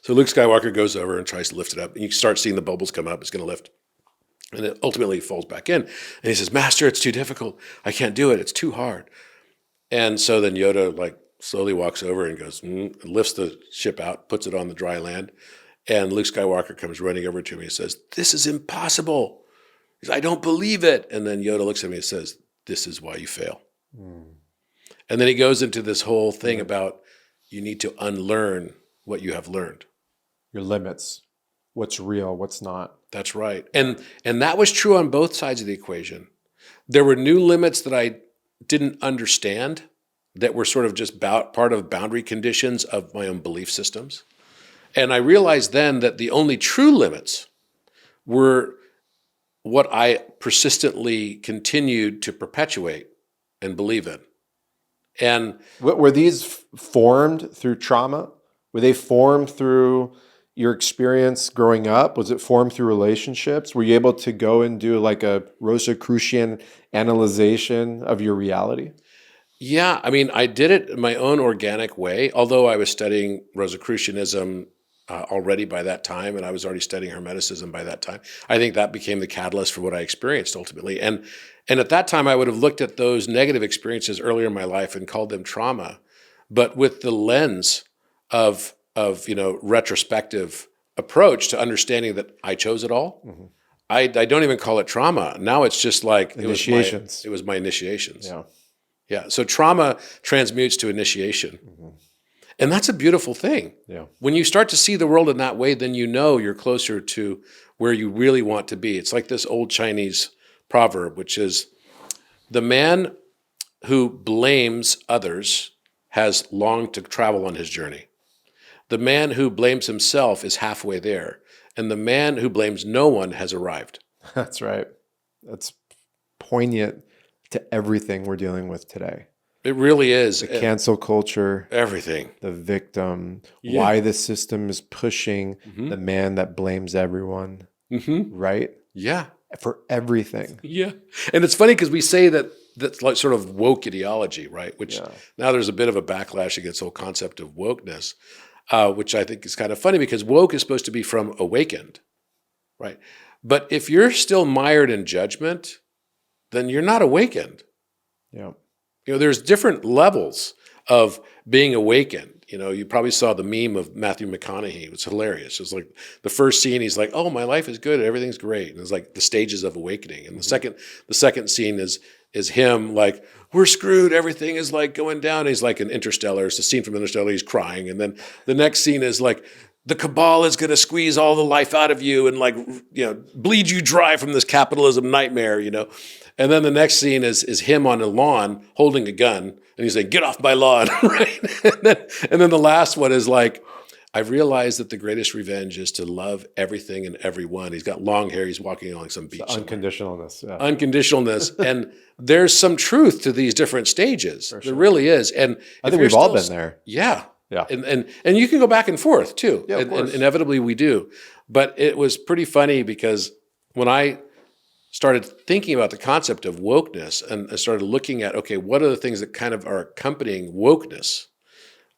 So Luke Skywalker goes over and tries to lift it up, and you start seeing the bubbles come up. It's going to lift, and it ultimately falls back in. And he says, "Master, it's too difficult. I can't do it. It's too hard." And so then Yoda like slowly walks over and goes, and lifts the ship out, puts it on the dry land, and Luke Skywalker comes running over to me and says, "This is impossible." He says, "I don't believe it." And then Yoda looks at me and says, "This is why you fail." And then he goes into this whole thing about you need to unlearn what you have learned. Your limits, what's real, what's not. That's right. And that was true on both sides of the equation. There were new limits that I didn't understand that were sort of just part of boundary conditions of my own belief systems. And I realized then that the only true limits were what I persistently continued to perpetuate and believe in. And were these formed through trauma? Were they formed through your experience growing up? Was it formed through relationships? Were you able to go and do like a Rosicrucian analyzation of your reality? Yeah, I mean, I did it in my own organic way, although I was studying Rosicrucianism already by that time, and I was already studying Hermeticism by that time. I think that became the catalyst for what I experienced ultimately. And at that time, I would have looked at those negative experiences earlier in my life and called them trauma, but with the lens of retrospective approach to understanding that I chose it all. Mm-hmm. I don't even call it trauma. Now it's just like initiations. It was my initiations. Yeah. Yeah. So trauma transmutes to initiation. Mm-hmm. And that's a beautiful thing. Yeah. When you start to see the world in that way, then you're closer to where you really want to be. It's like this old Chinese proverb, which is the man who blames others has long to travel on his journey. The man who blames himself is halfway there, and the man who blames no one has arrived. That's right. That's poignant to everything we're dealing with today. It really is. The cancel culture, Everything. the victim, Yeah. why the system is pushing the man that blames everyone, right? Yeah. For everything. Yeah. And it's funny because we say that that's like sort of woke ideology, right? Which now there's a bit of a backlash against the whole concept of wokeness, which I think is kind of funny because woke is supposed to be from awakened, right? But if you're still mired in judgment, then you're not awakened. Yeah. You know, there's different levels of being awakened. You know, you probably saw the meme of Matthew McConaughey. It was hilarious. It's like the first scene, he's like, "Oh, my life is good. Everything's great." And it's like the stages of awakening. And the second scene is him like, "We're screwed. Everything is like going down." And he's like an Interstellar. It's a scene from Interstellar. He's crying. And then the next scene is like, the cabal is going to squeeze all the life out of you and like, you know, bleed you dry from this capitalism nightmare, you know. And then the next scene is him on a lawn holding a gun, and he's like, "Get off my lawn," right? And then the last one is like, "I've realized that the greatest revenge is to love everything and everyone." He's got long hair. He's walking along some beach. Unconditionalness. Yeah. Unconditionalness. And there's some truth to these different stages. There really is. And I think we've all been there. Yeah. Yeah. And you can go back and forth too. Yeah, of course. And inevitably we do. But it was pretty funny because when I started thinking about the concept of wokeness and I started looking at, okay, what are the things that kind of are accompanying wokeness?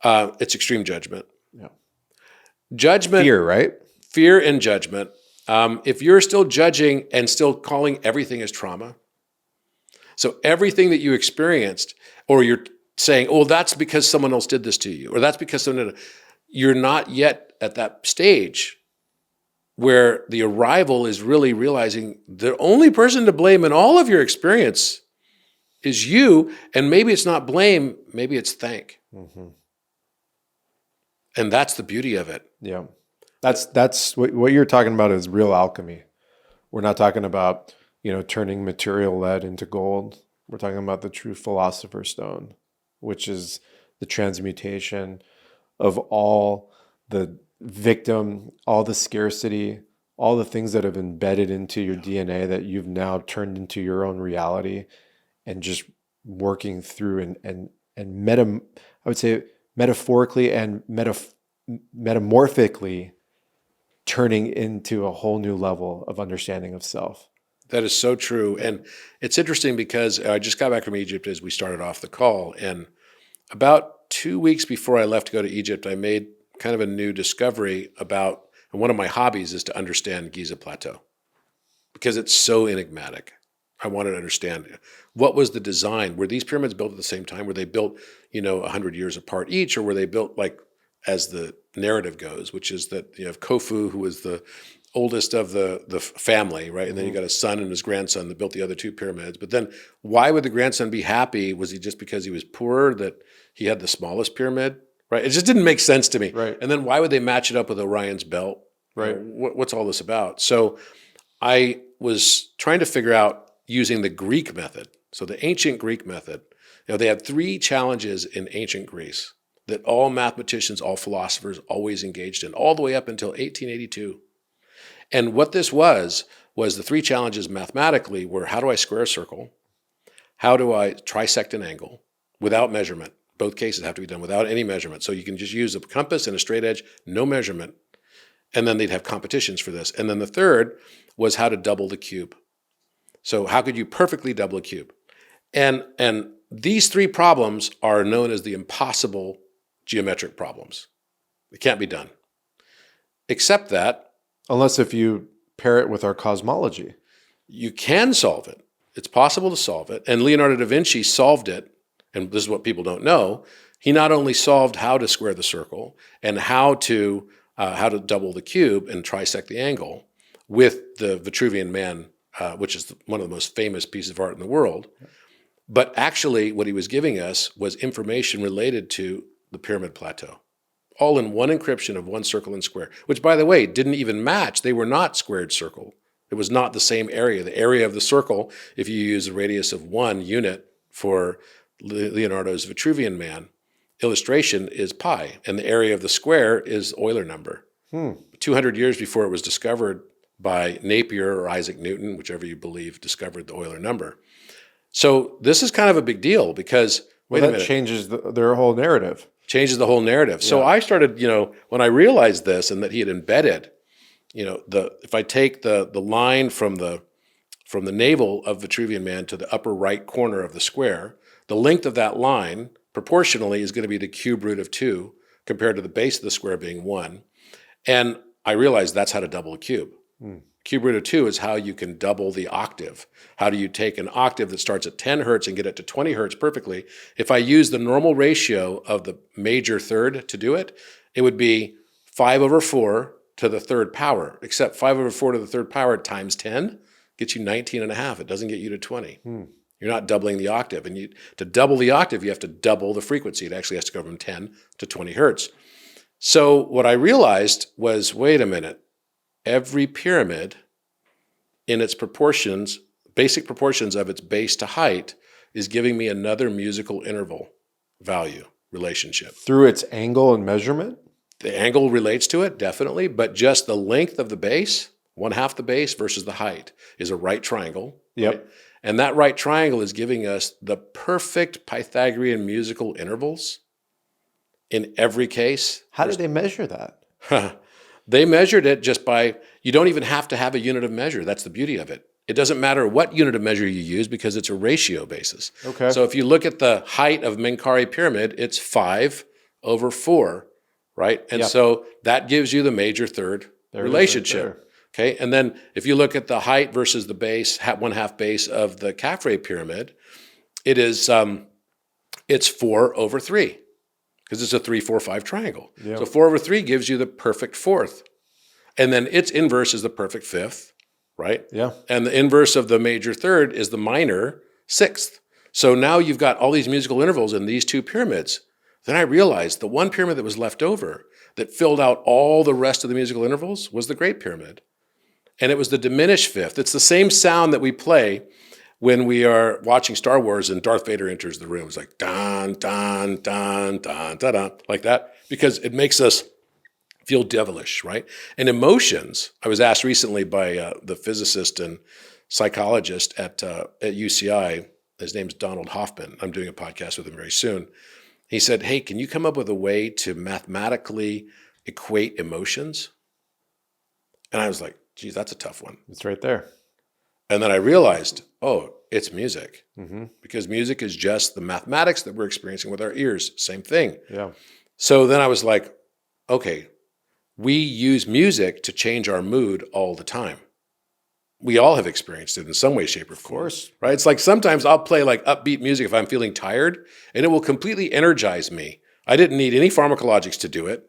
It's extreme judgment. Yeah. Judgment. Fear, right? Fear and judgment. If you're still judging and still calling everything as trauma, so everything that you experienced, or you're saying, "Oh, that's because someone else did this to you," or that's because you're not yet at that stage where the arrival is really realizing the only person to blame in all of your experience is you, and maybe it's not blame, maybe it's thank. And that's the beauty of it. Yeah. That's what you're talking about is real alchemy. We're not talking about, you know, turning material lead into gold. We're talking about the true philosopher's stone, which is the transmutation of all the victim, all the scarcity, all the things that have embedded into your DNA that you've now turned into your own reality, and just working through and I would say metaphorically and metamorphically turning into a whole new level of understanding of self. That is so true. And it's interesting because I just got back from Egypt as we started off the call. And about 2 weeks before I left to go to Egypt, I made kind of a new discovery about, and one of my hobbies is to understand Giza Plateau because it's so enigmatic. I wanted to understand what was the design. Were these pyramids built at the same time? Were they built, 100 years apart each, or were they built like as the narrative goes, which is that you have Khufu, who was the oldest of the family, right? And then you got a son and his grandson that built the other two pyramids. But then why would the grandson be happy? Was he just because he was poorer that he had the smallest pyramid, right? It just didn't make sense to me. Right. And then why would they match it up with Orion's belt? Right. What's all this about? So I was trying to figure out using the Greek method. So the ancient Greek method, they had 3 challenges in ancient Greece that all mathematicians, all philosophers always engaged in, all the way up until 1882. And what this was the 3 challenges mathematically were: how do I square a circle? How do I trisect an angle without measurement? Both cases have to be done without any measurement. So you can just use a compass and a straight edge, no measurement. And then they'd have competitions for this. And then the third was how to double the cube. So how could you perfectly double a cube? And these 3 problems are known as the impossible geometric problems. It can't be done. Except that Unless if you pair it with our cosmology. you can solve it. It's possible to solve it. And Leonardo da Vinci solved it. And this is what people don't know. He not only solved how to square the circle and how to double the cube and trisect the angle with the Vitruvian Man, which is one of the most famous pieces of art in the world. But actually what he was giving us was information related to the pyramid plateau, all in one encryption of one circle and square, which, by the way, didn't even match. They were not squared circle. It was not the same area. The area of the circle, if you use a radius of 1 unit for Leonardo's Vitruvian Man illustration is pi, and the area of the square is Euler number. 200 years before it was discovered by Napier or Isaac Newton, whichever you believe, discovered the Euler number. So this is kind of a big deal because, wait a minute. That changes their whole narrative. Changes the whole narrative. So I started, when I realized this and that he had embedded, if I take the line from the navel of Vitruvian Man to the upper right corner of the square, the length of that line proportionally is going to be the cube root of 2 compared to the base of the square being 1. And I realized that's how to double a cube. Cube root of 2 is how you can double the octave. How do you take an octave that starts at 10 hertz and get it to 20 hertz perfectly? If I use the normal ratio of the major third to do it, it would be 5 over 4 to the third power, except 5 over 4 to the third power times 10 gets you 19 and a half. It doesn't get you to 20. You're not doubling the octave. And to double the octave, you have to double the frequency. It actually has to go from 10 to 20 hertz. So what I realized was, wait a minute, every pyramid in its proportions, basic proportions of its base to height, is giving me another musical interval value relationship. Through its angle and measurement? The angle relates to it, definitely, but just the length of the base, 1/2 the base versus the height, is a right triangle. Yep. Right? And that right triangle is giving us the perfect Pythagorean musical intervals in every case. How did they measure that? They measured it just by, you don't even have to have a unit of measure. That's the beauty of it. It doesn't matter what unit of measure you use because it's a ratio basis. Okay. So if you look at the height of Menkaure pyramid, it's 5 over 4, right? And so that gives you the major third relationship. Right. Okay. And then if you look at the height versus the base, 1/2 base of the Caffrey pyramid, it is, it's 4 over 3. Because it's a 3, 4, 5 triangle. Yep. So 4 over 3 gives you the perfect fourth. And then its inverse is the perfect fifth, right? Yeah. And the inverse of the major third is the minor sixth. So now you've got all these musical intervals in these two pyramids. Then I realized the one pyramid that was left over that filled out all the rest of the musical intervals was the Great Pyramid. And it was the diminished fifth. It's the same sound that we play when we are watching Star Wars and Darth Vader enters the room. It's like, dun, dun, dun, dun, dun, dun, like that, because it makes us feel devilish, right? And emotions, I was asked recently by the physicist and psychologist at UCI, his name's Donald Hoffman. I'm doing a podcast with him very soon. He said, hey, can you come up with a way to mathematically equate emotions? And I was like, geez, that's a tough one. It's right there. And then I realized, oh, it's music. Because music is just the mathematics that we're experiencing with our ears. Same thing. Yeah. So then I was like, okay, we use music to change our mood all the time. We all have experienced it in some way, shape, or form. Of course. Right? It's like sometimes I'll play like upbeat music if I'm feeling tired, and it will completely energize me. I didn't need any pharmacologics to do it.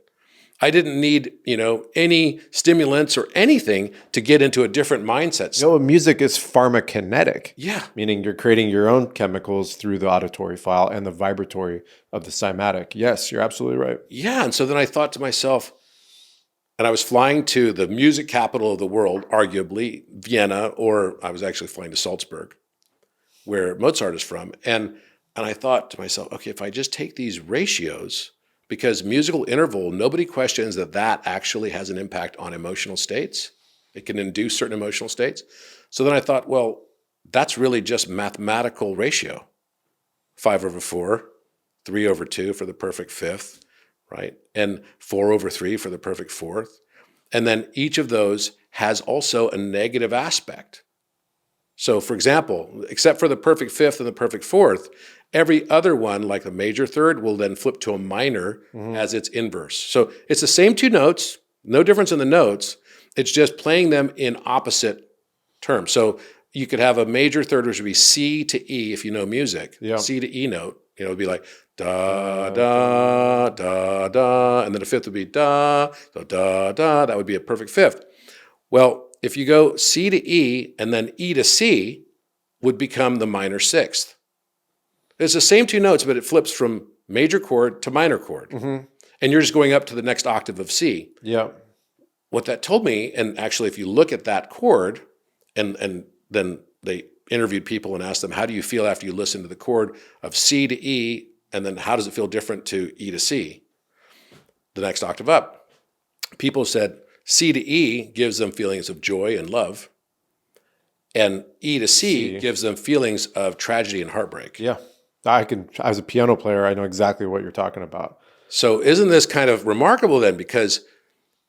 I didn't need, any stimulants or anything to get into a different mindset. Music is pharmakinetic. Yeah. Meaning you're creating your own chemicals through the auditory file and the vibratory of the cymatic. Yes, you're absolutely right. Yeah. And so then I thought to myself, and I was flying to the music capital of the world, arguably Vienna, or I was actually flying to Salzburg, where Mozart is from. And I thought to myself, okay, if I just take these ratios, because musical interval, nobody questions that actually has an impact on emotional states. It can induce certain emotional states. So then I thought, well, that's really just mathematical ratio. 5 over 4, 3 over 2 for the perfect fifth, right? And 4 over 3 for the perfect fourth. And then each of those has also a negative aspect. So for example, except for the perfect fifth and the perfect fourth, every other one, like the major third, will then flip to a minor as its inverse. So it's the same two notes, no difference in the notes. It's just playing them in opposite terms. So you could have a major third, which would be C to E if you know music. Yeah. C to E note, it would be like da, da, da, da. And then a fifth would be da, so da, da. That would be a perfect fifth. Well, if you go C to E and then E to C would become the minor sixth. It's the same two notes, but it flips from major chord to minor chord. And you're just going up to the next octave of C. Yeah. What that told me, and actually if you look at that chord, and then they interviewed people and asked them, how do you feel after you listen to the chord of C to E, and then how does it feel different to E to C, the next octave up? People said C to E gives them feelings of joy and love, and E to C gives them feelings of tragedy and heartbreak. Yeah. As a piano player, I know exactly what you're talking about. So isn't this kind of remarkable then? Because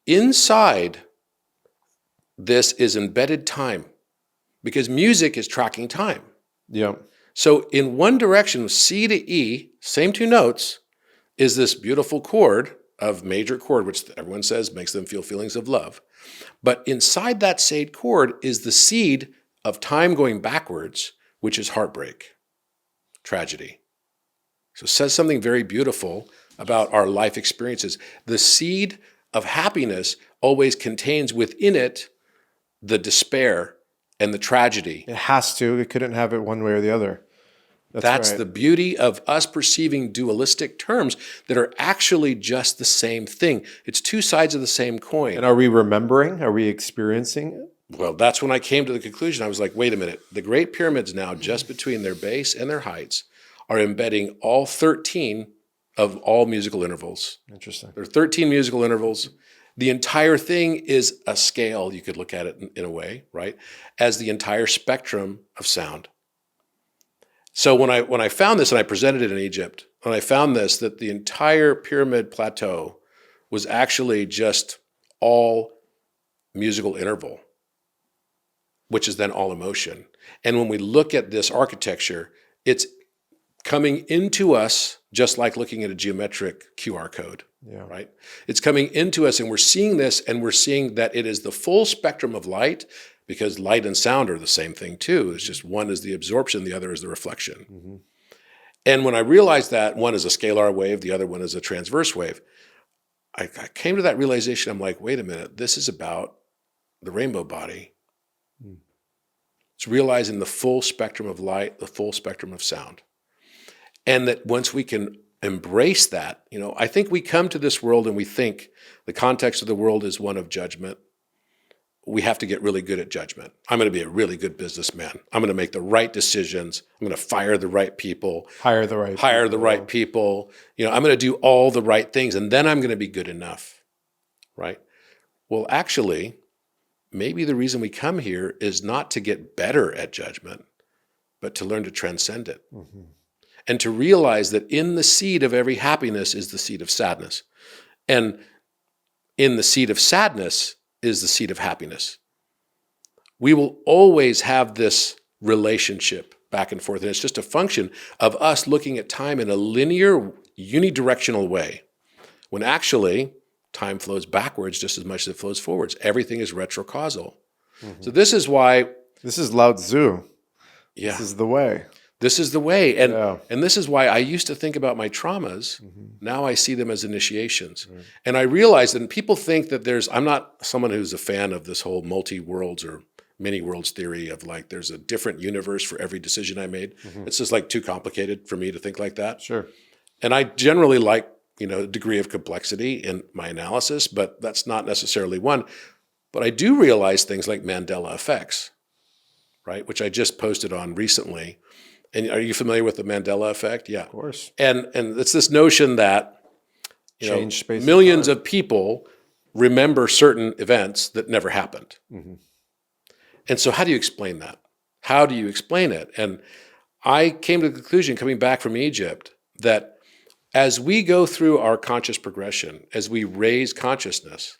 inside this is embedded time, because music is tracking time. Yeah. So in one direction, C to E, same two notes, is this beautiful chord of major chord, which everyone says makes them feel feelings of love. But inside that same chord is the seed of time going backwards, which is heartbreak, tragedy. So it says something very beautiful about our life experiences. The seed of happiness always contains within it the despair and the tragedy. It has to. It couldn't have it one way or the other. That's right. the beauty of us perceiving dualistic terms that are actually just the same thing. It's two sides of the same coin. And are we remembering? Are we experiencing it? Well, that's when I came to the conclusion. I was like, wait a minute. The Great Pyramids now, just between their base and their heights, are embedding all 13 of all musical intervals. Interesting. There are 13 musical intervals. The entire thing is a scale, you could look at it in a way, right, as the entire spectrum of sound. So when I found this, and I presented it in Egypt, when I found this, that the entire pyramid plateau was actually just all musical interval, which is then all emotion. And when we look at this architecture, it's coming into us just like looking at a geometric QR code, right? It's coming into us, and we're seeing this, and we're seeing that it is the full spectrum of light, because light and sound are the same thing too. It's just one is the absorption, the other is the reflection. Mm-hmm. And when I realized that one is a scalar wave, the other one is a transverse wave, I came to that realization. I'm like, wait a minute, this is about the rainbow body. Mm. It's realizing the full spectrum of light, the full spectrum of sound. And that once we can embrace that, I think we come to this world and we think the context of the world is one of judgment. We have to get really good at judgment. I'm going to be a really good businessman. I'm going to make the right decisions. I'm going to fire the right people. Hire the right people. I'm going to do all the right things, and then I'm going to be good enough, right? Well, actually, maybe the reason we come here is not to get better at judgment, but to learn to transcend it. Mm-hmm. And to realize that in the seed of every happiness is the seed of sadness. And in the seed of sadness is the seed of happiness. We will always have this relationship back and forth. And it's just a function of us looking at time in a linear, unidirectional way, when actually time flows backwards just as much as it flows forwards. Everything is retrocausal. Mm-hmm. So this is why... This is Lao Tzu. Yeah. This is the way. This is the way. And this is why I used to think about my traumas. Mm-hmm. Now I see them as initiations. Right. And I realize that people think that I'm not someone who's a fan of this whole multi-worlds or many-worlds theory of like there's a different universe for every decision I made. Mm-hmm. It's just like too complicated for me to think like that. Sure. And I generally like, a degree of complexity in my analysis, but that's not necessarily one. But I do realize things like Mandela effects, right? Which I just posted on recently. And are you familiar with the Mandela Effect? Yeah. Of course. And it's this notion that millions of people remember certain events that never happened. Mm-hmm. And so how do you explain that? How do you explain it? And I came to the conclusion, coming back from Egypt, that as we go through our conscious progression, as we raise consciousness,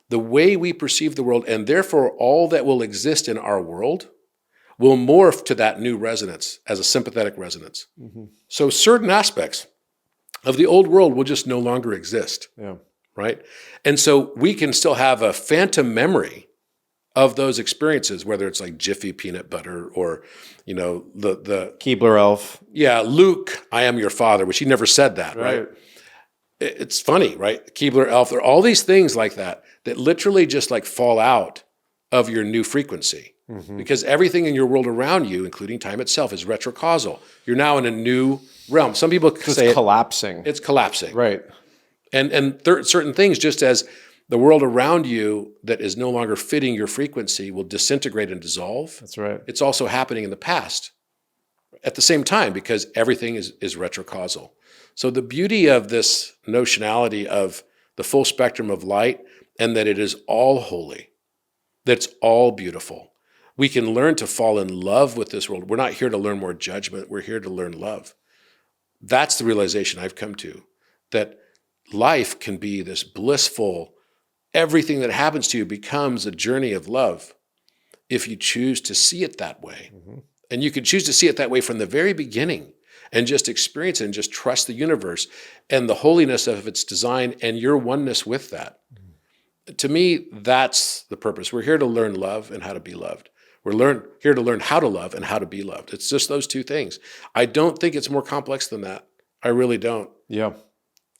the way we perceive the world, and therefore all that will exist in our world, will morph to that new resonance as a sympathetic resonance. Mm-hmm. So certain aspects of the old world will just no longer exist, right? And so we can still have a phantom memory of those experiences, whether it's like Jiffy peanut butter or, the Keebler elf. Yeah, Luke, I am your father, which he never said that, right? It's funny, right? Keebler elf, there are all these things like that literally just like fall out of your new frequency. Mm-hmm. Because everything in your world around you, including time itself, is retrocausal. You're now in a new realm. Some people say it's collapsing. It's collapsing. Right. And certain things, just as The world around you that is no longer fitting your frequency will disintegrate and dissolve. That's right. It's also happening in the past at the same time because everything is retrocausal. So the beauty of this notionality of the full spectrum of light and that it is all holy, that's all beautiful. We can learn to fall in love with this world. We're not here to learn more judgment. We're here to learn love. That's the realization I've come to, that life can be this blissful, everything that happens to you becomes a journey of love if you choose to see it that way. Mm-hmm. And you can choose to see it that way from the very beginning and just experience it and just trust the universe and the holiness of its design and your oneness with that. Mm-hmm. To me, that's the purpose. We're here to learn love and how to be loved. We're here to learn how to love and how to be loved. It's just those two things. I don't think it's more complex than that. I really don't. Yeah.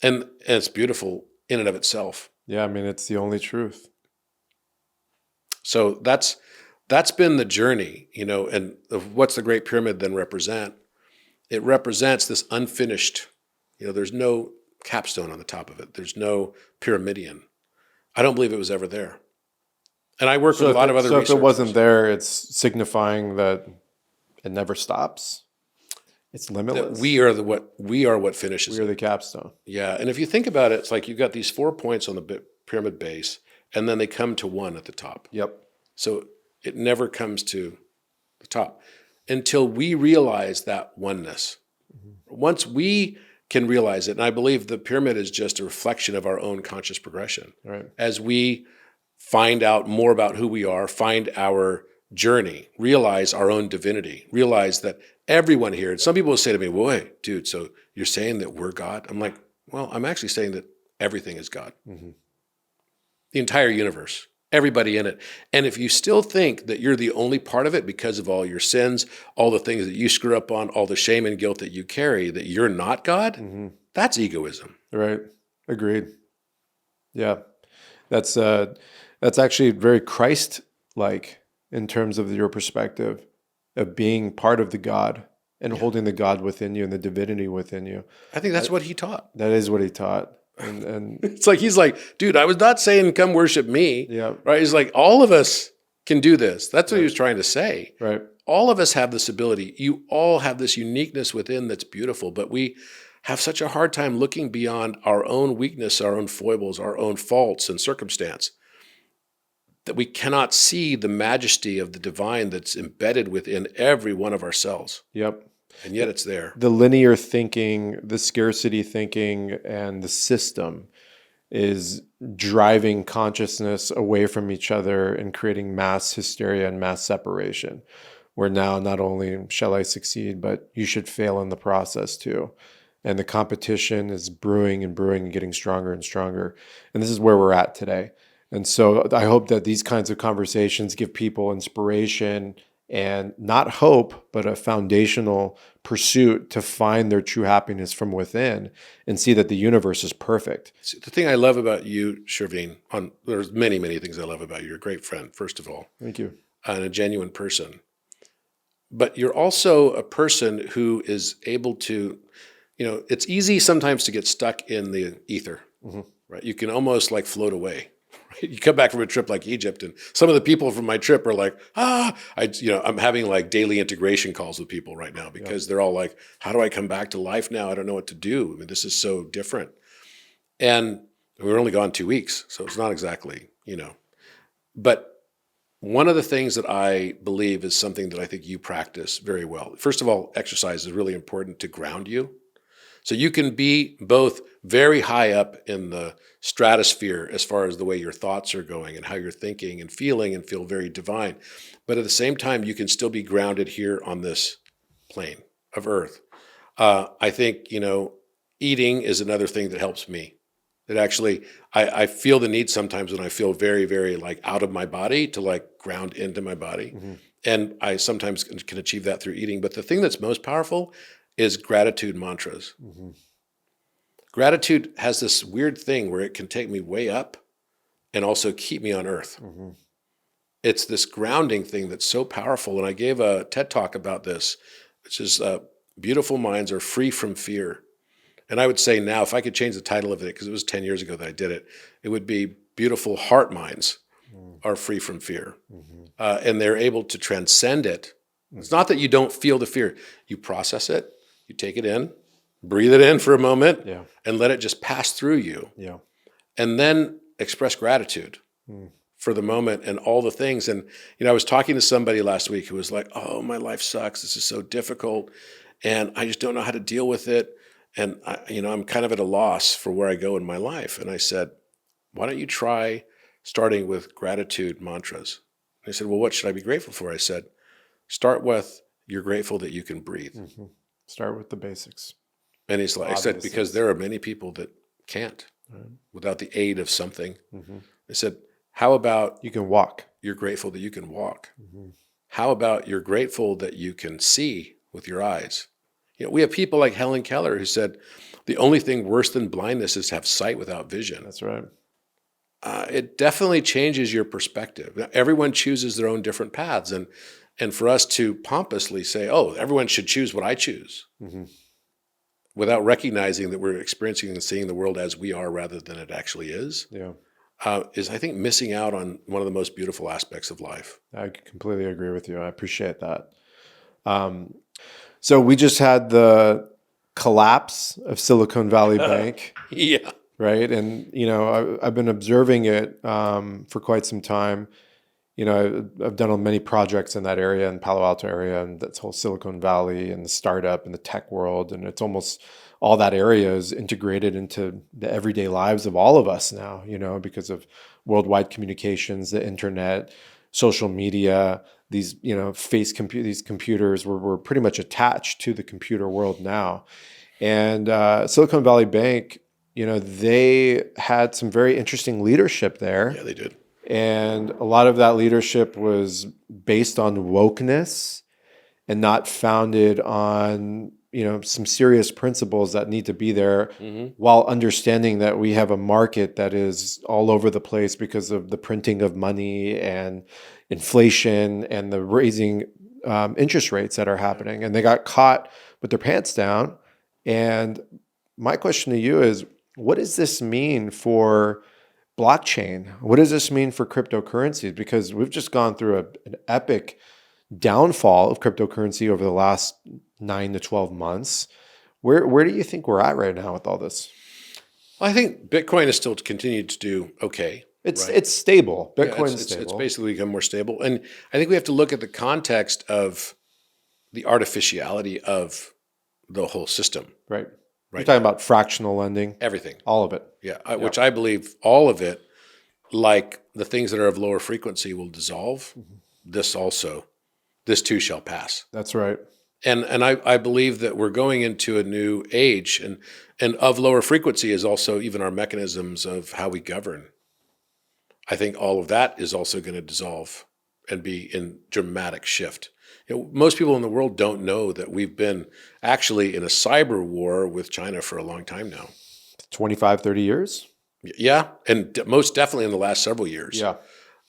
And it's beautiful in and of itself. Yeah, I mean, it's the only truth. So that's been the journey, and what's the Great Pyramid then represent? It represents this unfinished, there's no capstone on the top of it. There's no pyramidion. I don't believe it was ever there. And I work with a lot of other researchers. So if it wasn't there, it's signifying that it never stops? It's limitless? That we are what finishes it. We are the capstone. Yeah, and if you think about it, it's like you've got these 4 points on the pyramid base, and then they come to one at the top. Yep. So it never comes to the top until we realize that oneness. Mm-hmm. Once we can realize it, and I believe the pyramid is just a reflection of our own conscious progression. Right. As we find out more about who we are, find our journey, realize our own divinity, realize that everyone here, and some people will say to me, well, wait, dude, so you're saying that we're God? I'm like, well, I'm actually saying that everything is God. Mm-hmm. The entire universe, everybody in it. And if you still think that you're the only part of it because of all your sins, all the things that you screw up on, all the shame and guilt that you carry, that you're not God, mm-hmm. That's egoism. Right. Agreed. Yeah. That's actually very Christ-like in terms of your perspective of being part of the God and holding the God within you and the divinity within you. I think that's what he taught. That is what he taught. And it's like, he's like, dude, I was not saying come worship me. Yeah. Right. He's like, all of us can do this. That's what he was trying to say. Right. All of us have this ability. You all have this uniqueness within that's beautiful, but we have such a hard time looking beyond our own weakness, our own foibles, our own faults and circumstance, that we cannot see the majesty of the divine that's embedded within every one of our cells. Yep. And yet it's there. The linear thinking, the scarcity thinking, and the system is driving consciousness away from each other and creating mass hysteria and mass separation, where now not only shall I succeed, but you should fail in the process too. And the competition is brewing and brewing and getting stronger and stronger. And this is where we're at today. And so I hope that these kinds of conversations give people inspiration and not hope, but a foundational pursuit to find their true happiness from within and see that the universe is perfect. The thing I love about you, Shervin, there's many, many things I love about you. You're a great friend, first of all. Thank you. And a genuine person. But you're also a person who is able to, it's easy sometimes to get stuck in the ether, mm-hmm. right? You can almost like float away. You come back from a trip like Egypt, and some of the people from my trip are like, I'm having like daily integration calls with people right now because they're all like, how do I come back to life now? I don't know what to do. I mean, this is so different. And we were only gone 2 weeks, so it's not exactly, But one of the things that I believe is something that I think you practice very well. First of all, exercise is really important to ground you. So you can be both very high up in the stratosphere as far as the way your thoughts are going and how you're thinking and feeling and feel very divine. But at the same time, you can still be grounded here on this plane of earth. I think, eating is another thing that helps me. That actually, I feel the need sometimes when I feel very, very like out of my body to like ground into my body. Mm-hmm. And I sometimes can achieve that through eating. But the thing that's most powerful is gratitude mantras. Mm-hmm. Gratitude has this weird thing where it can take me way up and also keep me on earth. Mm-hmm. It's this grounding thing that's so powerful. And I gave a TED talk about this, which is beautiful minds are free from fear. And I would say now, if I could change the title of it, because it was 10 years ago that I did it, it would be beautiful heart minds are free from fear. And they're able to transcend it. It's not that you don't feel the fear. You process it, you take it in, breathe it in for a moment, Yeah. and let it just pass through you. Yeah. And then express gratitude for the moment and all the things. And, I was talking to somebody last week who was like, oh, my life sucks. This is so difficult. And I just don't know how to deal with it. And, I'm kind of at a loss for where I go in my life. And I said, why don't you try starting with gratitude mantras? And he said, well, what should I be grateful for? I said, start with, you're grateful that you can breathe. Start with the basics. And he's like, I said, because there are many people that can't without the aid of something. I said, how about You can walk. you're grateful that you can walk? How about you're grateful that you can see with your eyes? We have people like Helen Keller who said, the only thing worse than blindness is to have sight without vision. That's right. It definitely changes your perspective. Now, everyone chooses their own different paths. And for us to pompously say, oh, everyone should choose what I choose, without recognizing that we're experiencing and seeing the world as we are rather than it actually is, is, I think, missing out on one of the most beautiful aspects of life. I completely agree with you. I appreciate that. So we just had the collapse of Silicon Valley Bank. Yeah. Right. And, I've been observing it for quite some time. I've done many projects in that area, in Palo Alto area, and that's whole Silicon Valley and the startup and the tech world. And it's almost all that area is integrated into the everyday lives of all of us now, because of worldwide communications, the internet, social media, these, these computers we're pretty much attached to the computer world now. And Silicon Valley Bank, they had some very interesting leadership there. Yeah, they did. And a lot of that leadership was based on wokeness and not founded on, some serious principles that need to be there, while understanding that we have a market that is all over the place because of the printing of money and inflation and the raising interest rates that are happening. And they got caught with their pants down. And my question to you is, what does this mean for blockchain? What does this mean for cryptocurrencies? Because we've just gone through an epic downfall of cryptocurrency over the last 9 to 12 months. Where do you think we're at right now with all this? I think Bitcoin is still continued to do okay. It's stable. Bitcoin's it's stable. It's basically become more stable. And I think we have to look at the context of the artificiality of the whole system. Right. You're talking about fractional lending. Everything. All of it. Yeah. Which I believe all of it, like the things that are of lower frequency, will dissolve. This too shall pass. That's right. And I believe that we're going into a new age, and of lower frequency is also even our mechanisms of how we govern. I think all of that is also going to dissolve and be in dramatic shift. Most people in the world don't know that we've been actually in a cyber war with China for a long time now. 25, 30 years? Yeah, and most definitely in the last several years. Yeah.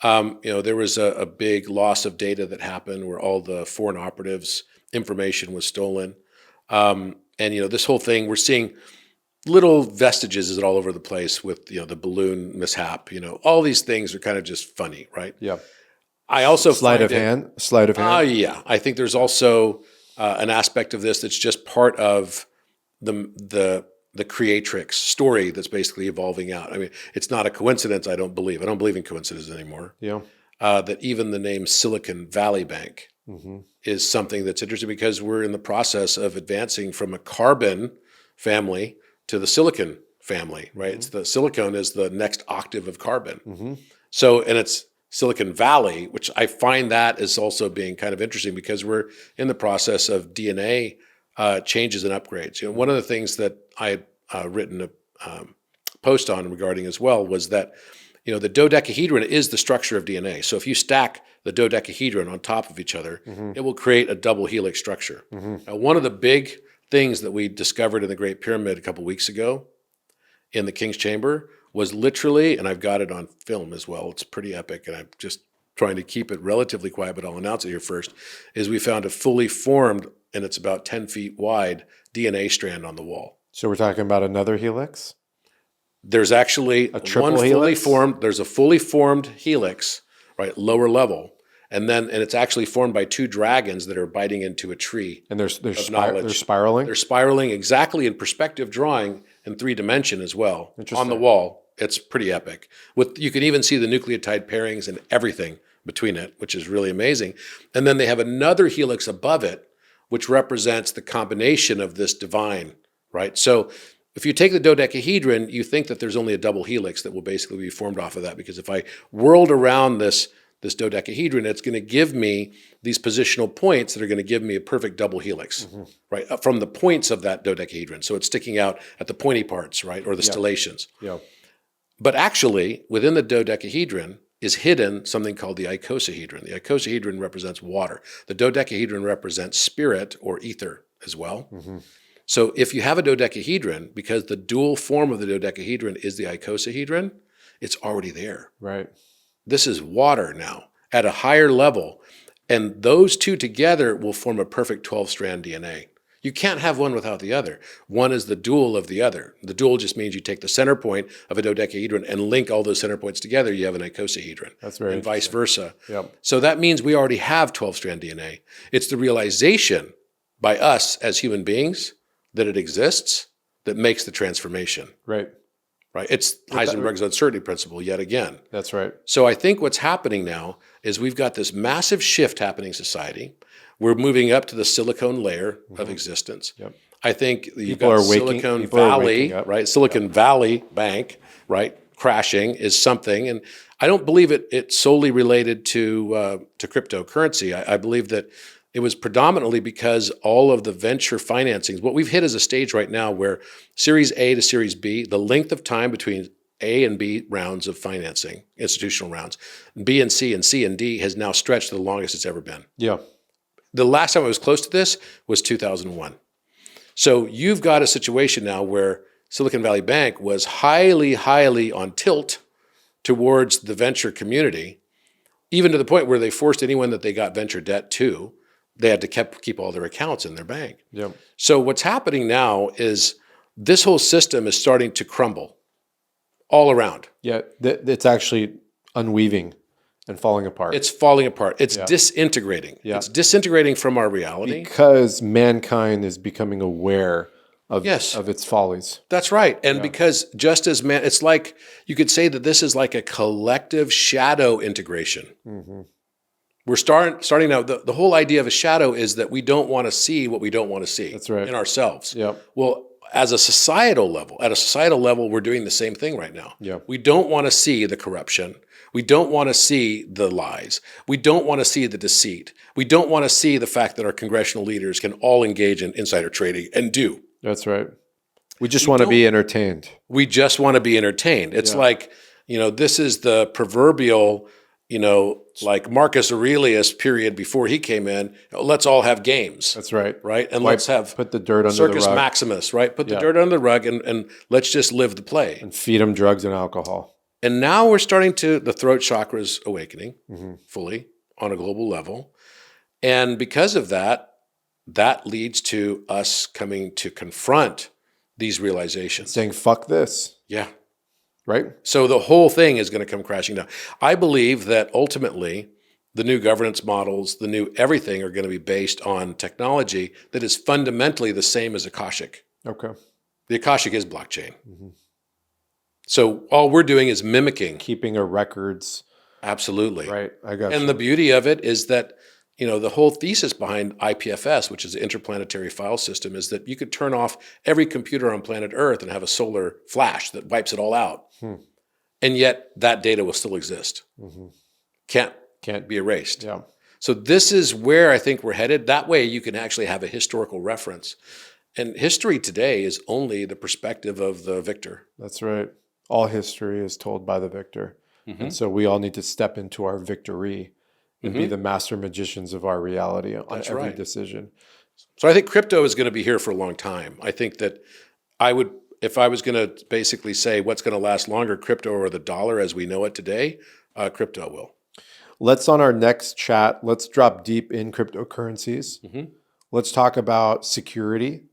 There was a big loss of data that happened where all the foreign operatives' information was stolen. And this whole thing, we're seeing little vestiges all over the place with, the balloon mishap. All these things are kind of just funny, right? Yeah. I also Sleight of hand. Yeah. I think there's also an aspect of this that's just part of the creatrix story that's basically evolving out. I mean, it's not a coincidence. I don't believe in coincidences anymore. Yeah. That even the name Silicon Valley Bank is something that's interesting, because we're in the process of advancing from a carbon family to the silicon family, right? It's the silicon is the next octave of carbon. So, and it's Silicon Valley, which I find that is also being kind of interesting, because we're in the process of DNA changes and upgrades. One of the things that I had written a post on regarding as well was that, the dodecahedron is the structure of DNA. So if you stack the dodecahedron on top of each other, it will create a double helix structure. Now, one of the big things that we discovered in the Great Pyramid a couple weeks ago in the King's Chamber was literally, and I've got it on film as well, it's pretty epic, and I'm just trying to keep it relatively quiet, but I'll announce it here first, is we found a fully formed, and it's about 10 feet wide, DNA strand on the wall. So we're talking about another helix? There's actually A triple one fully helix? formed. There's a fully formed helix, right, lower level, and it's actually formed by two dragons that are biting into a tree And they're of knowledge. they're spiraling. They're spiraling exactly in perspective drawing in 3D as well on the Interesting. wall. It's pretty epic. You can even see the nucleotide pairings and everything between it, which is really amazing. And then they have another helix above it, which represents the combination of this divine, right? So if you take the dodecahedron, you think that there's only a double helix that will basically be formed off of that, because if I whirled around this dodecahedron, it's going to give me these positional points that are going to give me a perfect double helix, right, from the points of that dodecahedron. So it's sticking out at the pointy parts, right, or the stellations. Yeah. But actually, within the dodecahedron is hidden something called the icosahedron. The icosahedron represents water. The dodecahedron represents spirit or ether as well. So if you have a dodecahedron, because the dual form of the dodecahedron is the icosahedron, it's already there. Right. This is water now at a higher level. And those two together will form a perfect 12-strand DNA. You can't have one without the other. One is the dual of the other. The dual just means you take the center point of a dodecahedron and link all those center points together, you have an icosahedron. That's very and vice versa. Yep. So that means we already have 12-strand DNA. It's the realization by us as human beings that it exists that makes the transformation. Right. Right? It's Heisenberg's uncertainty principle yet again. That's right. So I think what's happening now is we've got this massive shift happening in society. We're moving up to the silicone layer of existence. Yep. I think you've People got are waking- Silicon people are Valley, waking up. right? Silicon Valley Bank, right? Crashing is something, and I don't believe it's solely related to cryptocurrency. I believe that it was predominantly because all of the venture financings. What we've hit is a stage right now where Series A to Series B, the length of time between A and B rounds of financing, institutional rounds, B and C and D has now stretched to the longest it's ever been. Yeah. The last time I was close to this was 2001. So you've got a situation now where Silicon Valley Bank was highly, highly on tilt towards the venture community, even to the point where they forced anyone that they got venture debt to, they had to keep all their accounts in their bank. Yep. So what's happening now is this whole system is starting to crumble all around. Yeah. It's actually unweaving and falling apart. It's falling apart. It's disintegrating. Yeah. It's disintegrating from our reality. Because mankind is becoming aware of Yes. of its follies. That's right. And because just as man, it's like, you could say that this is like a collective shadow integration. We're starting now. The whole idea of a shadow is that we don't want to see what we don't want to see. That's right. In ourselves. Yep. Well, at a societal level, we're doing the same thing right now. Yeah. We don't want to see the corruption. We don't want to see the lies. We don't want to see the deceit. We don't want to see the fact that our congressional leaders can all engage in insider trading and do. That's right. We just want to be entertained. We just want to be entertained. It's like, this is the proverbial, like Marcus Aurelius period before he came in. Let's all have games. That's right. Right? And let's have put the dirt under Circus the rug Maximus, right? Put the dirt under the rug and let's just live the play. and feed them drugs and alcohol. And now we're starting the throat chakra is awakening fully on a global level. And because of that leads to us coming to confront these realizations. Saying, fuck this. Yeah. Right? So the whole thing is going to come crashing down. I believe that ultimately the new governance models, the new everything are going to be based on technology that is fundamentally the same as Akashic. Okay. The Akashic is blockchain. So all we're doing is mimicking. Keeping a records. Absolutely. Right. I got And you. the beauty of it is that, the whole thesis behind IPFS, which is the Interplanetary File System, is that you could turn off every computer on planet Earth and have a solar flash that wipes it all out. And yet that data will still exist. Can't be erased. Yeah. So this is where I think we're headed. That way you can actually have a historical reference. And history today is only the perspective of the victor. That's right. All history is told by the victor. And so we all need to step into our victory and be the master magicians of our reality on every decision. So I think crypto is going to be here for a long time. I think that if I was going to basically say what's going to last longer, crypto or the dollar as we know it today, crypto will. Let's, on our next chat, let's drop deep in cryptocurrencies. Let's talk about security.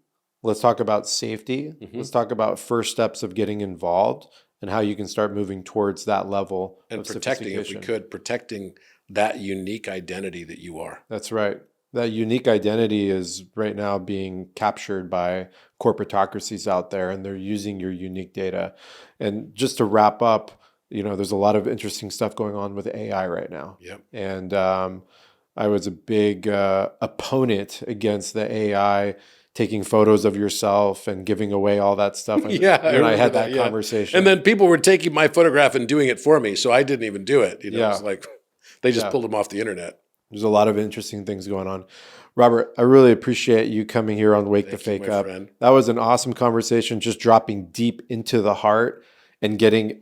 Let's talk about safety. Let's talk about first steps of getting involved and how you can start moving towards that level And of protecting, if we sophistication. could, protecting that unique identity that you are. That's right. That unique identity is right now being captured by corporatocracies out there, and they're using your unique data. And just to wrap up, there's a lot of interesting stuff going on with AI right now. Yep. And I was a big opponent against the AI taking photos of yourself and giving away all that stuff. And Yeah, you and I had remember that yeah. conversation. And then people were taking my photograph and doing it for me, so I didn't even do it. Yeah. It's like they just Yeah. pulled them off the internet. There's a lot of interesting things going on. Robert, I really appreciate you coming here on Wake the Thank you, Fake my Up. friend. That was an awesome conversation, just dropping deep into the heart and getting,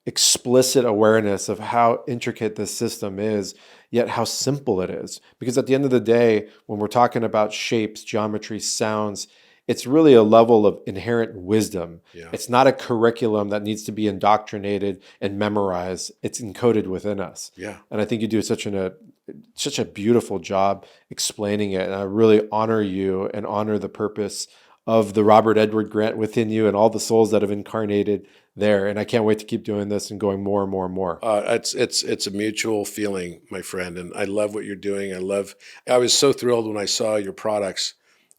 explicit awareness of how intricate this system is, yet how simple it is. Because at the end of the day, when we're talking about shapes, geometry, sounds, it's really a level of inherent wisdom. Yeah. It's not a curriculum that needs to be indoctrinated and memorized. It's encoded within us. Yeah. And I think you do such a beautiful job explaining it. And I really honor you and honor the purpose of the Robert Edward Grant within you and all the souls that have incarnated there. And I can't wait to keep doing this and going more and more and more. It's a mutual feeling, my friend, and I love what you're doing. I was so thrilled when I saw your products.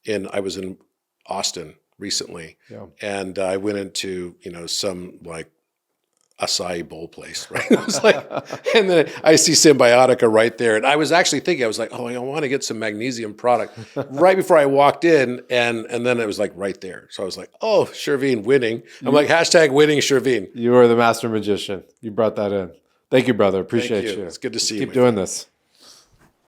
I was in Austin recently, Yeah. and I went into some like acai bowl place, right? I was like, and then I see Symbiotica right there, and I was actually thinking, I was like, oh, I want to get some magnesium product right before I walked in, and then it was like right there. So I was like, oh, Shervin winning. I'm like #winning Shervin. You are the master magician. You brought that in. Thank you, brother. Appreciate Thank you. you. It's good to see you, Keep my doing friend. this.